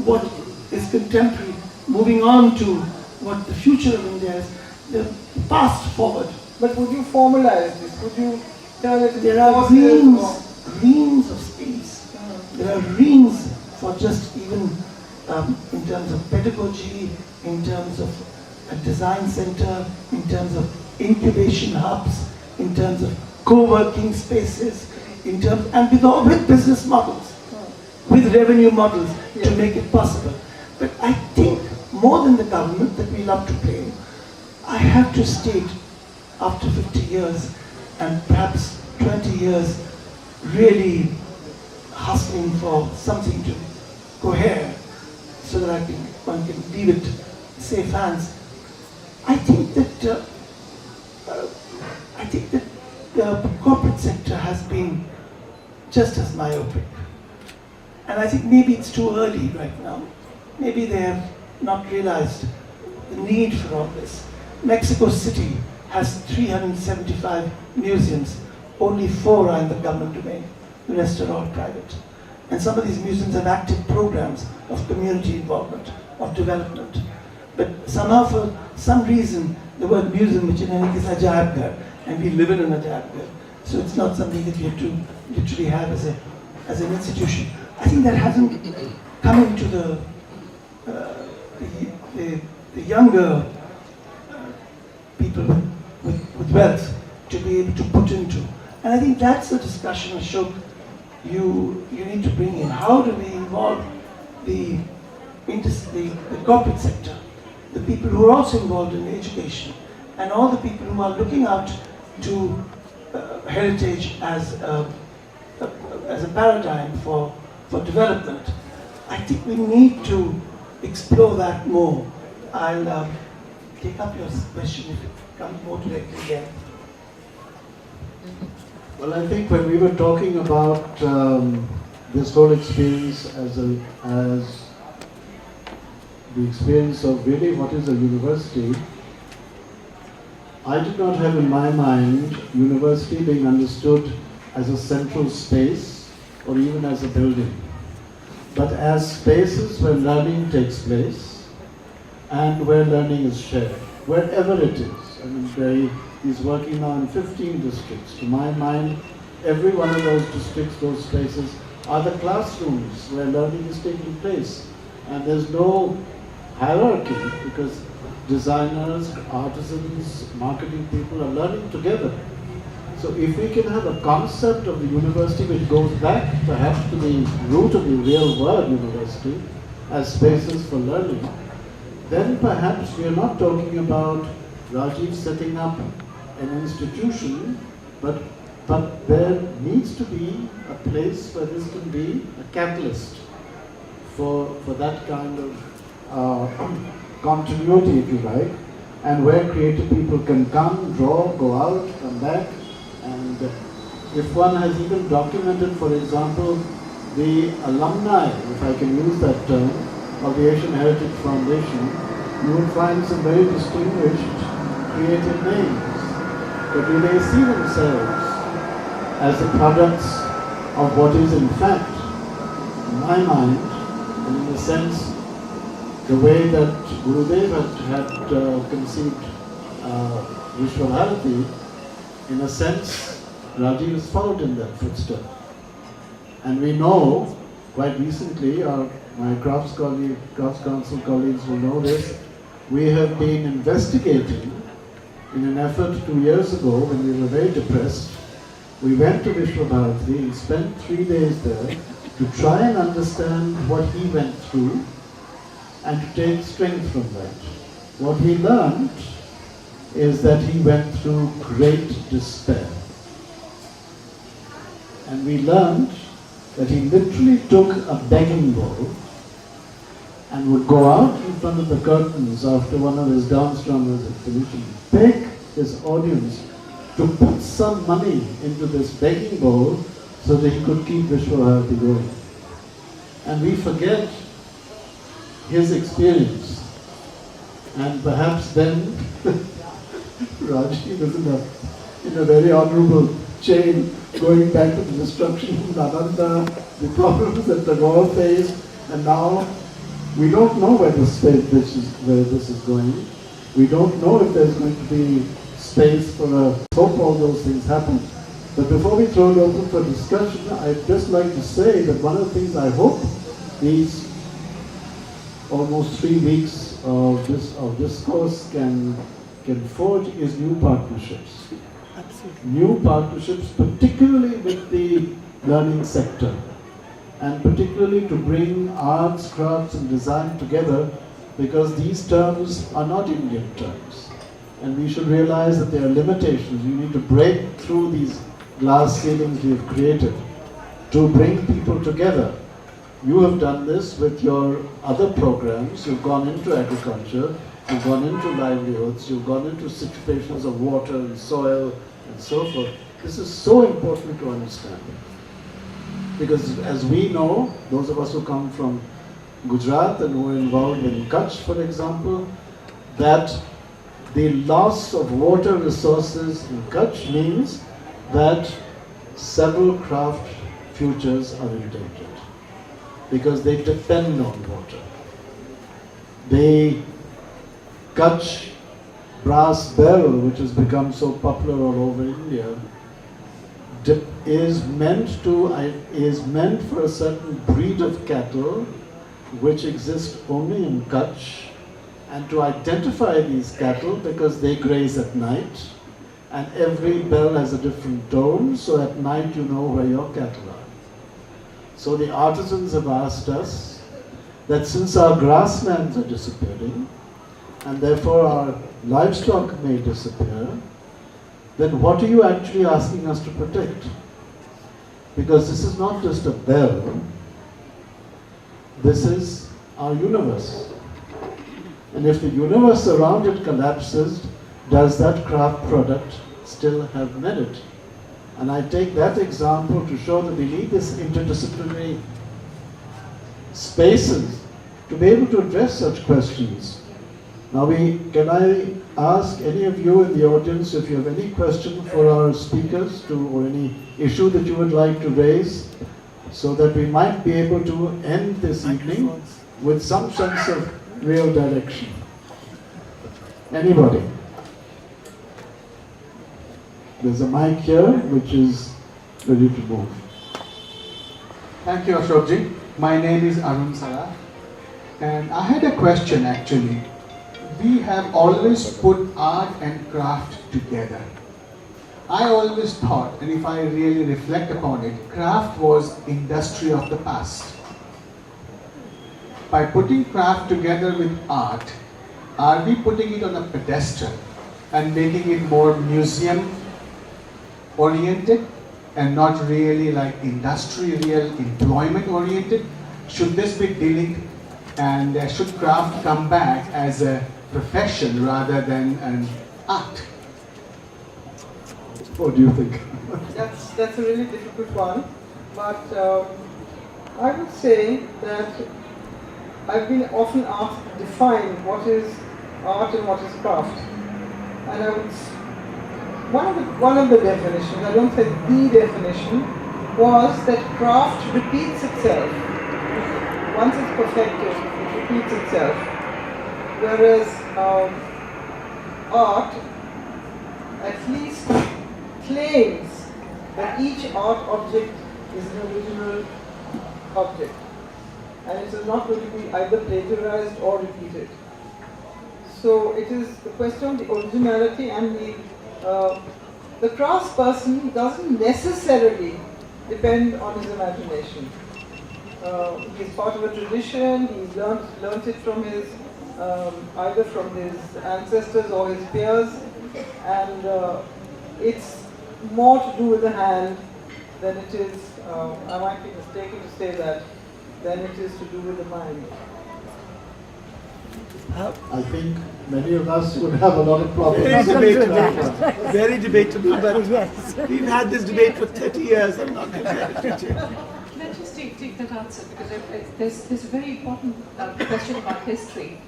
Speaker 1: what is contemporary, moving on to what the future of India is, the past forward.
Speaker 3: But would you formalize this? Would you tell it?
Speaker 1: There are reams of space. There are reams for just even in terms of pedagogy, in terms of a design center, in terms of incubation hubs, in terms of co-working spaces, in terms and with business models, with revenue models to make it possible. But I think more than the government that we love to blame, I have to state after 50 years and perhaps 20 years really hustling for something to cohere so that one can leave it safe hands. I think that the corporate sector has been just as myopic. And I think maybe it's too early right now. Maybe they have not realized the need for all this. Mexico City has 375 museums. Only 4 are in the government domain. The rest are all private. And some of these museums have active programs of community involvement, of development. But somehow, for some reason, the word museum, which in English is ajaib ghar, and we live in an ajaib ghar. So it's not something that you have to literally have as an institution. I think that hasn't come into the younger people with wealth to be able to put into. And I think that's the discussion, Ashok, you need to bring in. How do we involve the corporate sector, the people who are also involved in education, and all the people who are looking out to heritage as a paradigm for development. I think we need to explore that more. I'll take up your question if it comes more directly again.
Speaker 2: Well, I think when we were talking about this whole experience as the experience of really what is a university, I did not have in my mind university being understood as a central space or even as a building, but as spaces where learning takes place and where learning is shared, wherever it is. I mean, he's working now in 15 districts. To my mind, every one of those districts, those spaces, are the classrooms where learning is taking place. And there's no hierarchy, because designers, artisans, marketing people are learning together. So if we can have a concept of the university which goes back perhaps to the root of the real word university as spaces for learning, then perhaps we are not talking about Rajiv setting up an institution, but there needs to be a place where this can be a catalyst for that kind of continuity, if you like, and where creative people can come, draw, go out, come back. And if one has even documented, for example, the alumni, if I can use that term, of the Asian Heritage Foundation, you will find some very distinguished creative names. But do they see themselves as the products of what is in fact, in my mind, and in a sense, the way that Gurudev had conceived Vishwabharati, in a sense, Rajiv has followed in that footstep. And we know, quite recently, my Crafts Council colleagues will know this, we have been investigating in an effort 2 years ago when we were very depressed. We went to Vishwabharati and spent 3 days there to try and understand what he went through and to take strength from that. What we learned is that he went through great despair. And we learned that he literally took a begging bowl and would go out in front of the curtains after one of his dance dramas exhibition, beg his audience to put some money into this begging bowl so that he could keep Vishwabharati going. And we forget his experience. And perhaps then Rajiv is in a very honorable chain, going back to the destruction of Nalanda, the problems that Tagore faced, and now we don't know where this is going. We don't know if there's going to be space for hope all those things happen. But before we throw it open for discussion, I'd just like to say that one of the things I hope these almost 3 weeks of discourse can forge is new partnerships.
Speaker 1: Absolutely.
Speaker 2: New partnerships, particularly with the learning sector, and particularly to bring arts, crafts and design together, because these terms are not Indian terms. And we should realize that there are limitations. You need to break through these glass ceilings we have created to bring people together. You have done this with your other programs. You've gone into agriculture, you've gone into livelihoods, you've gone into situations of water and soil and so forth. This is so important to understand. Because as we know, those of us who come from Gujarat and who are involved in Kutch, for example, that the loss of water resources in Kutch means that several craft futures are endangered because they depend on water. The Kutch brass barrel, which has become so popular all over India, is meant for a certain breed of cattle which exist only in Kutch, and to identify these cattle because they graze at night, and every bell has a different tone, so at night you know where your cattle are. So the artisans have asked us that since our grasslands are disappearing, and therefore our livestock may disappear, then what are you actually asking us to protect? Because this is not just a bell, this is our universe. And if the universe around it collapses, does that craft product still have merit? And I take that example to show that we need this interdisciplinary spaces to be able to address such questions. Now, can I ask any of you in the audience if you have any question for our speakers or any issue that you would like to raise? so that we might be able to end this evening with some sense of real direction. Anybody? There's a mic here which is ready to move.
Speaker 5: Thank you, Ashokji. My name is Arun Saraf, and I had a question actually. We have always put art and craft together. I always thought, and if I really reflect upon it, craft was industry of the past. By putting craft together with art, are we putting it on a pedestal and making it more museum oriented and not really like industrial employment oriented? Should this be delinked, and should craft come back as a profession rather than an art?
Speaker 2: What do you think?
Speaker 3: That's a really difficult one, but I would say that I've been often asked to define what is art and what is craft, and I would one of the definitions, I don't say the definition, was that craft repeats itself. Once it's perfected, it repeats itself, whereas art at least claims that each art object is an original object, and it is not going to be either plagiarized or repeated. So it is the question of the originality, and the craftsperson doesn't necessarily depend on his imagination. He's part of a tradition. He's learnt it from his either from his ancestors or his peers, and it's more to do with the hand than it is, I might be mistaken to say that, than it is to do with the mind.
Speaker 2: I think many of us would have a lot of problems.
Speaker 1: Very debatable. Very debatable, but
Speaker 6: Yes.
Speaker 1: we've had this debate for 30 years. I'm not going to get it.
Speaker 4: Let's just take that answer, because there's a very important question about history.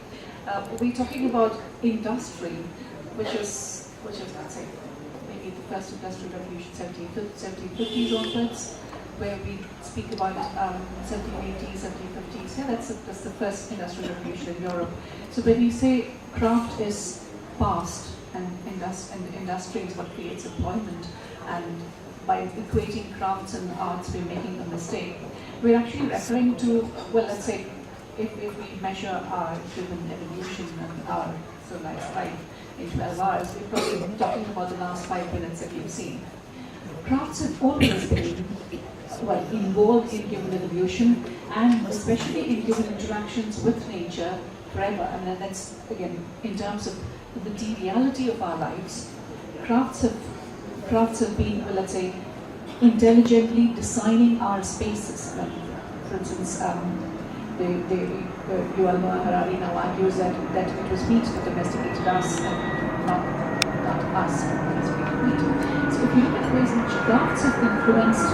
Speaker 4: We're talking about industry, which is let's say maybe the first industrial revolution, 1750s onwards, where we speak about 1780s, 1750s. Yeah, that's the first industrial revolution in Europe. So when you say craft is past and industry is what creates employment, and by equating crafts and arts we're making a mistake. We're actually referring to, well, let's say if we measure our human evolution and our civilized life in 12 hours, we're probably talking about the last 5 minutes that we've seen. Crafts have always been involved in human evolution, and especially in human interactions with nature forever. And then that's, again, in terms of the materiality of our lives, crafts have been, well, let's say, intelligently designing our spaces. For instance, Yuval Noah Harari now argues that it was meat that domesticated us, and not us domesticated meat. So if you look at the ways in which crafts have influenced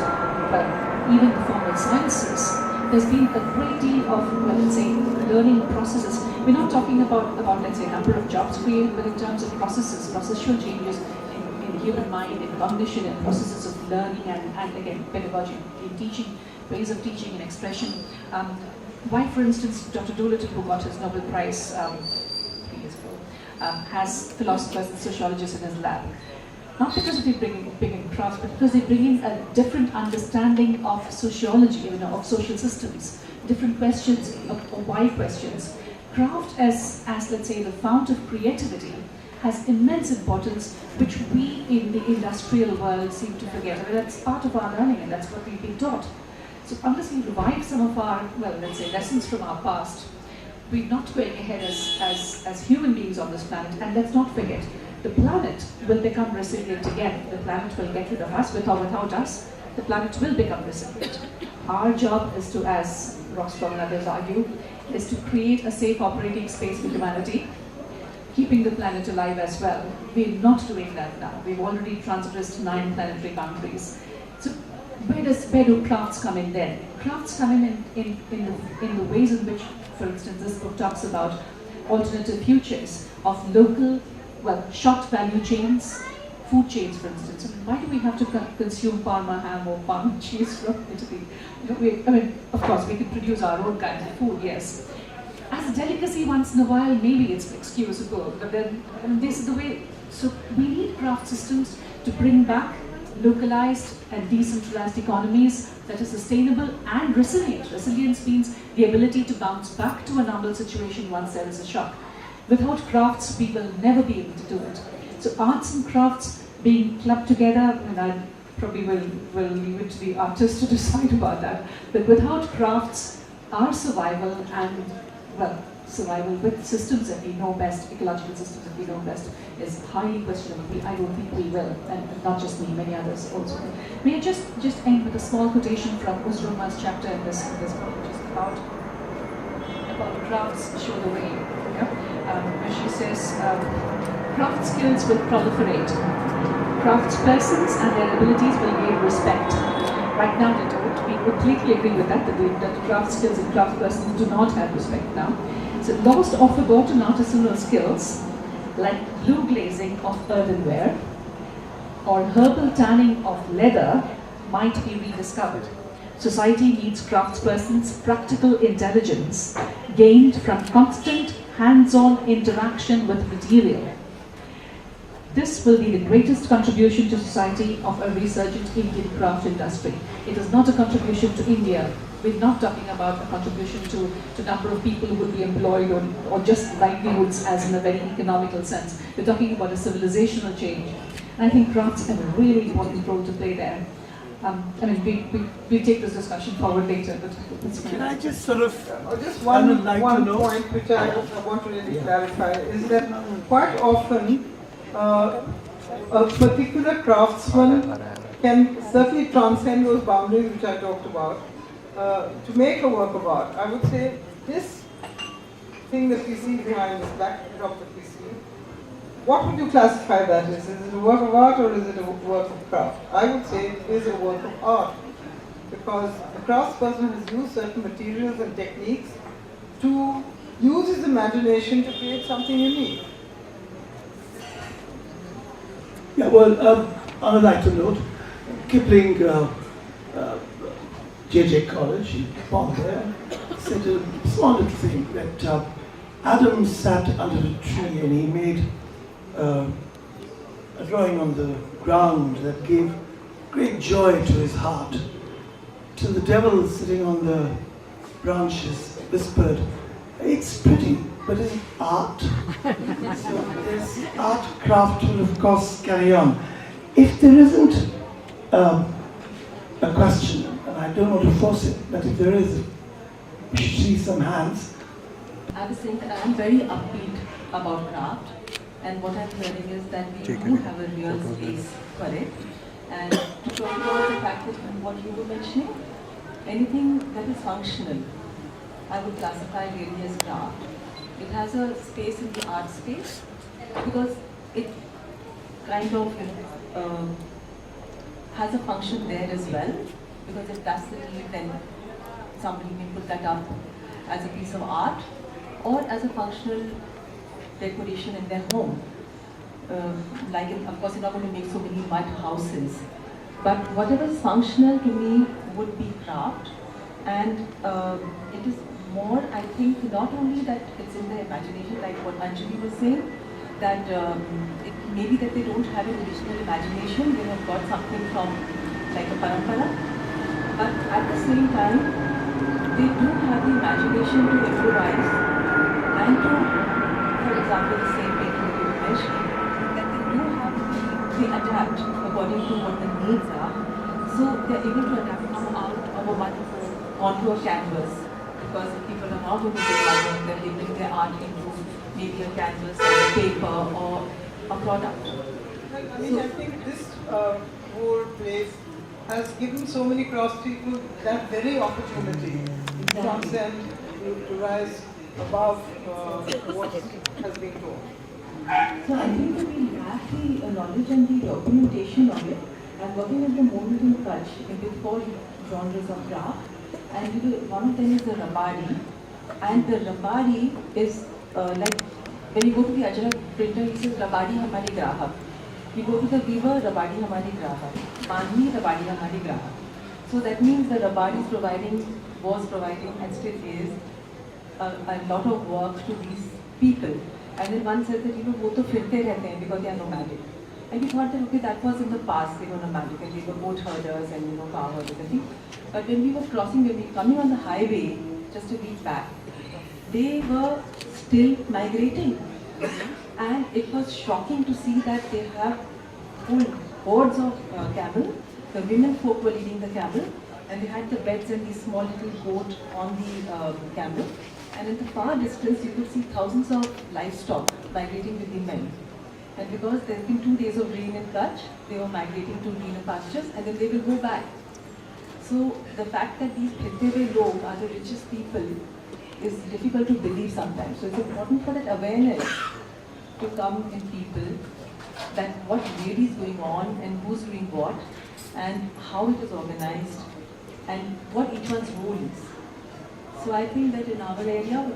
Speaker 4: even the formal sciences, there's been a great deal of, well, let's say, learning processes. We're not talking about let's say, number of jobs created, but in terms of processes, processual changes in the human mind, in cognition, and processes of learning, and again, pedagogy, in teaching, ways of teaching and expression. Why, for instance, Dr. Doolittle, who got his Nobel Prize 3 years ago, has philosophers and sociologists in his lab? Not because they bring in crafts, but because they bring in a different understanding of sociology, of social systems, different questions, of why questions. Craft as let's say, the fount of creativity has immense importance, which we in the industrial world seem to forget. I mean, that's part of our learning, and that's what we've been taught. So unless we revive some of our, well, let's say, lessons from our past, we're not going ahead as human beings on this planet. And let's not forget, the planet will become resilient again. The planet will get rid of us, without us, the planet will become resilient. Our job is to, as Rostrom and others argue, is to create a safe operating space for humanity, keeping the planet alive as well. We're not doing that now. We've already transgressed 9 planetary boundaries. So where do crafts come in then? Crafts come in the ways in which, for instance, this book talks about alternative futures of local, short value chains, food chains, for instance. I mean, why do we have to consume Parma ham or Parma cheese from Italy? I mean, of course, we can produce our own kind of food, yes. As a delicacy once in a while, maybe it's excusable, but then this is the way. So we need craft systems to bring back localized and decentralized economies that are sustainable and resilient. Resilience means the ability to bounce back to a normal situation once there is a shock. Without crafts, we will never be able to do it. So arts and crafts being clubbed together, and I probably will leave it to the artists to decide about that, but without crafts, our survival and, well, survival with systems that we know best, ecological systems that we know best, is highly questionable. I don't think we will, and not just me, many others also. May I just end with a small quotation from Uzruma's chapter in this book, which is about crafts show the way. Where she says, craft skills will proliferate. Craftspersons and their abilities will gain respect. Right now they don't. We completely agree with that craft skills and craftspersons do not have respect now. So lost or forgotten artisanal skills like blue glazing of earthenware or herbal tanning of leather might be rediscovered. Society needs craftspersons' practical intelligence gained from constant hands-on interaction with material. This will be the greatest contribution to society of a resurgent Indian craft industry. It is not a contribution to India. We're not talking about a contribution to number of people who will be employed or just livelihoods as in a very economical sense. We're talking about a civilizational change. And I think crafts have a really important role to play there. I mean, we take this discussion forward later, but it's fine.
Speaker 1: Can I just sort of,
Speaker 3: Just one
Speaker 1: know?
Speaker 3: point which I want to really clarify is that quite often a particular craftsman can certainly transcend those boundaries which I talked about to make a work of art. I would say this thing that we see behind this backdrop that we see, what would you classify that as? Is it a work of art or is it a work of craft? I would say it is a work of art because the craftsperson has used certain materials and techniques to use his imagination to create something unique.
Speaker 1: Yeah, well, on a lighter note, Kipling, JJ College in Bombay, said a small little thing that Adam sat under a tree and he made a drawing on the ground that gave great joy to his heart. Till the devil sitting on the branches whispered, "It's pretty, but is it art?" So this art craft will of course carry on. If there isn't a question, and I don't want to force it, but if there is, we should see some hands.
Speaker 6: I was saying that I'm very upbeat about craft, and what I'm hearing is that we do have a real space for it. And to talk about the fact that what you were mentioning, anything that is functional, I would classify really as craft. It has a space in the art space because it kind of has a function there as well. Because if that's the need, then somebody may put that up as a piece of art or as a functional decoration in their home. Of course, you're not going to make so many mud houses, but whatever is functional to me would be craft, and it is more, I think, not only that it's in their imagination, like what Anjlina was saying, that it may be that they don't have an original imagination, they have got something from like a parampara, but at the same time, they do have the imagination to improvise and to, for example, the same painting that you were mentioning, that they do have they adapt according to what the needs are. So they're able to adapt from out of a mud onto a canvas. Because if people are not able to take mud, then they bring their art into maybe a canvas or a paper or a product.
Speaker 3: I think this whole place has given so many craftspeople that very opportunity to transcend, to rise above what has been taught.
Speaker 6: So I think that we have the knowledge and the documentation of it. I'm working with the mold and touch with 4 genres of craft, and one of them is the rabadi, and the rabadi is like when you go to the Ajrak printer, he says rabadi hamari grahak. We go to the weaver, Rabadi Hamari Grahak. Bandhni, Rabadi Hamari Grahak. So that means the Rabadi was providing and still is a lot of work to these people. And then one said that, wo to firte rehte hain because they are nomadic. And we thought that, okay, that was in the past, they were nomadic and they were goat herders and, cow herders and things. But when we were coming on the highway just a week back, they were still migrating. And it was shocking to see that they have whole hordes of camel. The women folk were leading the camel, and they had the beds and these small little goat on the camel. And in the far distance, you could see thousands of livestock migrating with the men. And because there have been 2 days of rain in Kutch, they were migrating to greener pastures, and then they will go back. So the fact that these Phirte log are the richest people is difficult to believe sometimes. So it's important for that awareness to come in people, that what really is going on and who's doing what and how it is organized and what each one's role is. So I think that in our area,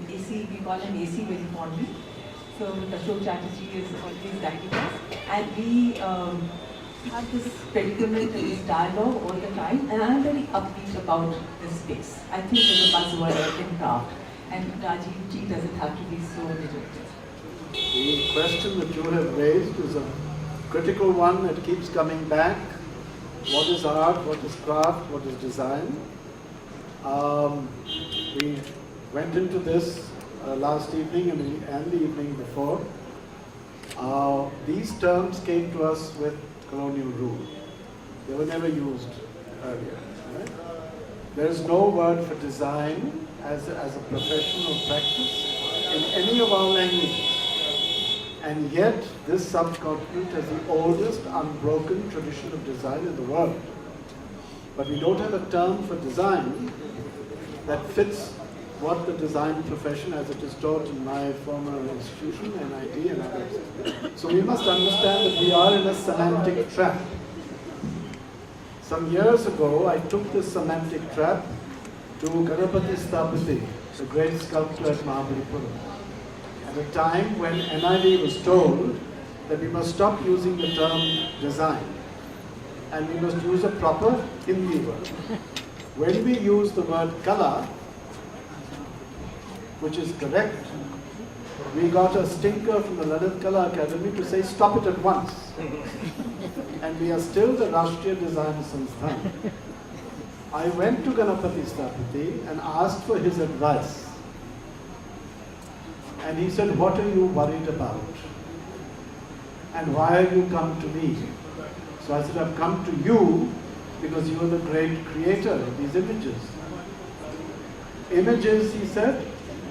Speaker 6: AC, we call him AC very fondly. So Ashok Chatterjee is always guiding us, and we have this predicament and this dialogue all the time, and I'm very upbeat about this space. I think there's a buzzword in craft, and Rajiv ji doesn't have to be so rigid.
Speaker 2: The question that you have raised is a critical one that keeps coming back. What is art? What is craft? What is design? We went into this last evening and the evening before. These terms came to us with colonial rule. They were never used earlier. Right? There is no word for design as a professional practice in any of our languages. And yet, this subcontinent has the oldest unbroken tradition of design in the world. But we don't have a term for design that fits what the design profession, as it is taught in my former institution, NIT and others. So we must understand that we are in a semantic trap. Some years ago, I took this semantic trap to Ganapati Stapati, the great sculptor at Mahabalipuram. At a time when NID was told that we must stop using the term design and we must use a proper Hindi word. When we use the word kala, which is correct, we got a stinker from the Lalit Kala Academy to say stop it at once. And we are still the Rashtriya Design Sansthan. I went to Ganapati Stapati and asked for his advice. And he said, what are you worried about? And why have you come to me? So I said, I've come to you because you are the great creator of these images. Images, he said,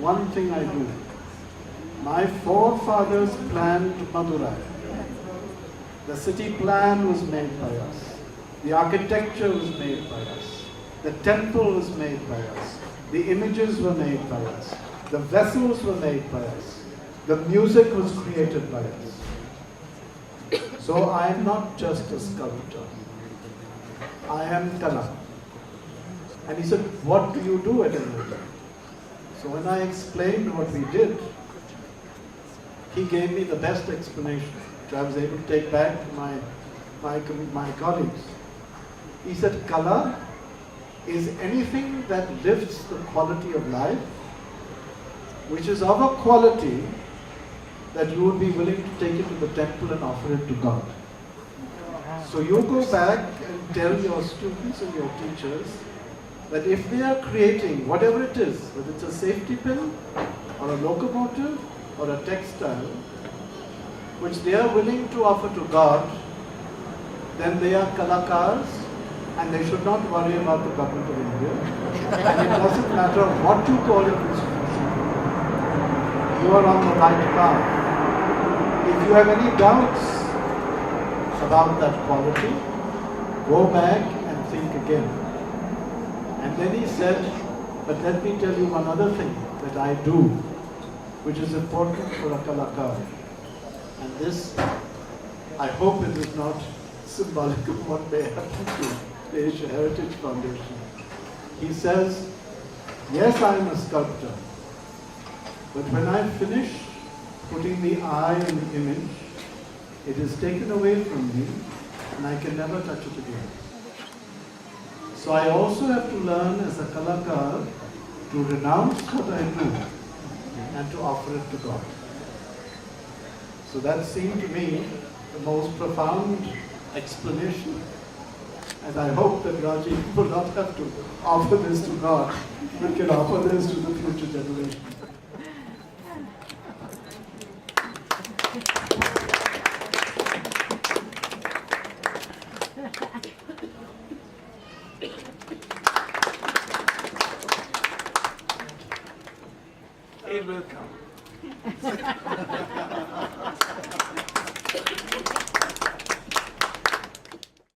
Speaker 2: one thing I do. My forefathers planned Madurai. The city plan was made by us. The architecture was made by us. The temple was made by us. The images were made by us. The vessels were made by us. The music was created by us. So I am not just a sculptor. I am Kala. And he said, what do you do at NIT? So when I explained what we did, he gave me the best explanation, which I was able to take back to my colleagues. He said, Kala is anything that lifts the quality of life, which is of a quality that you would be willing to take it to the temple and offer it to God. So you go back and tell your students and your teachers that if they are creating whatever it is, whether it's a safety pin or a locomotive or a textile, which they are willing to offer to God, then they are kalakars and they should not worry about the government of India. And it doesn't matter what you call your institution, you are on the right path. If you have any doubts about that quality, go back and think again. And then he said, but let me tell you one other thing that I do, which is important for a kalakar. And this, I hope it is not symbolic of what may happen to the Asia Heritage Foundation. He says, yes, I am a sculptor, but when I finish putting the eye in the image, It is taken away from me and I can never touch it again. So I also have to learn as a kalakar to renounce what I do and to offer it to God. So that seemed to me the most profound explanation. And I hope that Raji will not have to offer this to God, but can offer this to the future generation.
Speaker 1: It will come.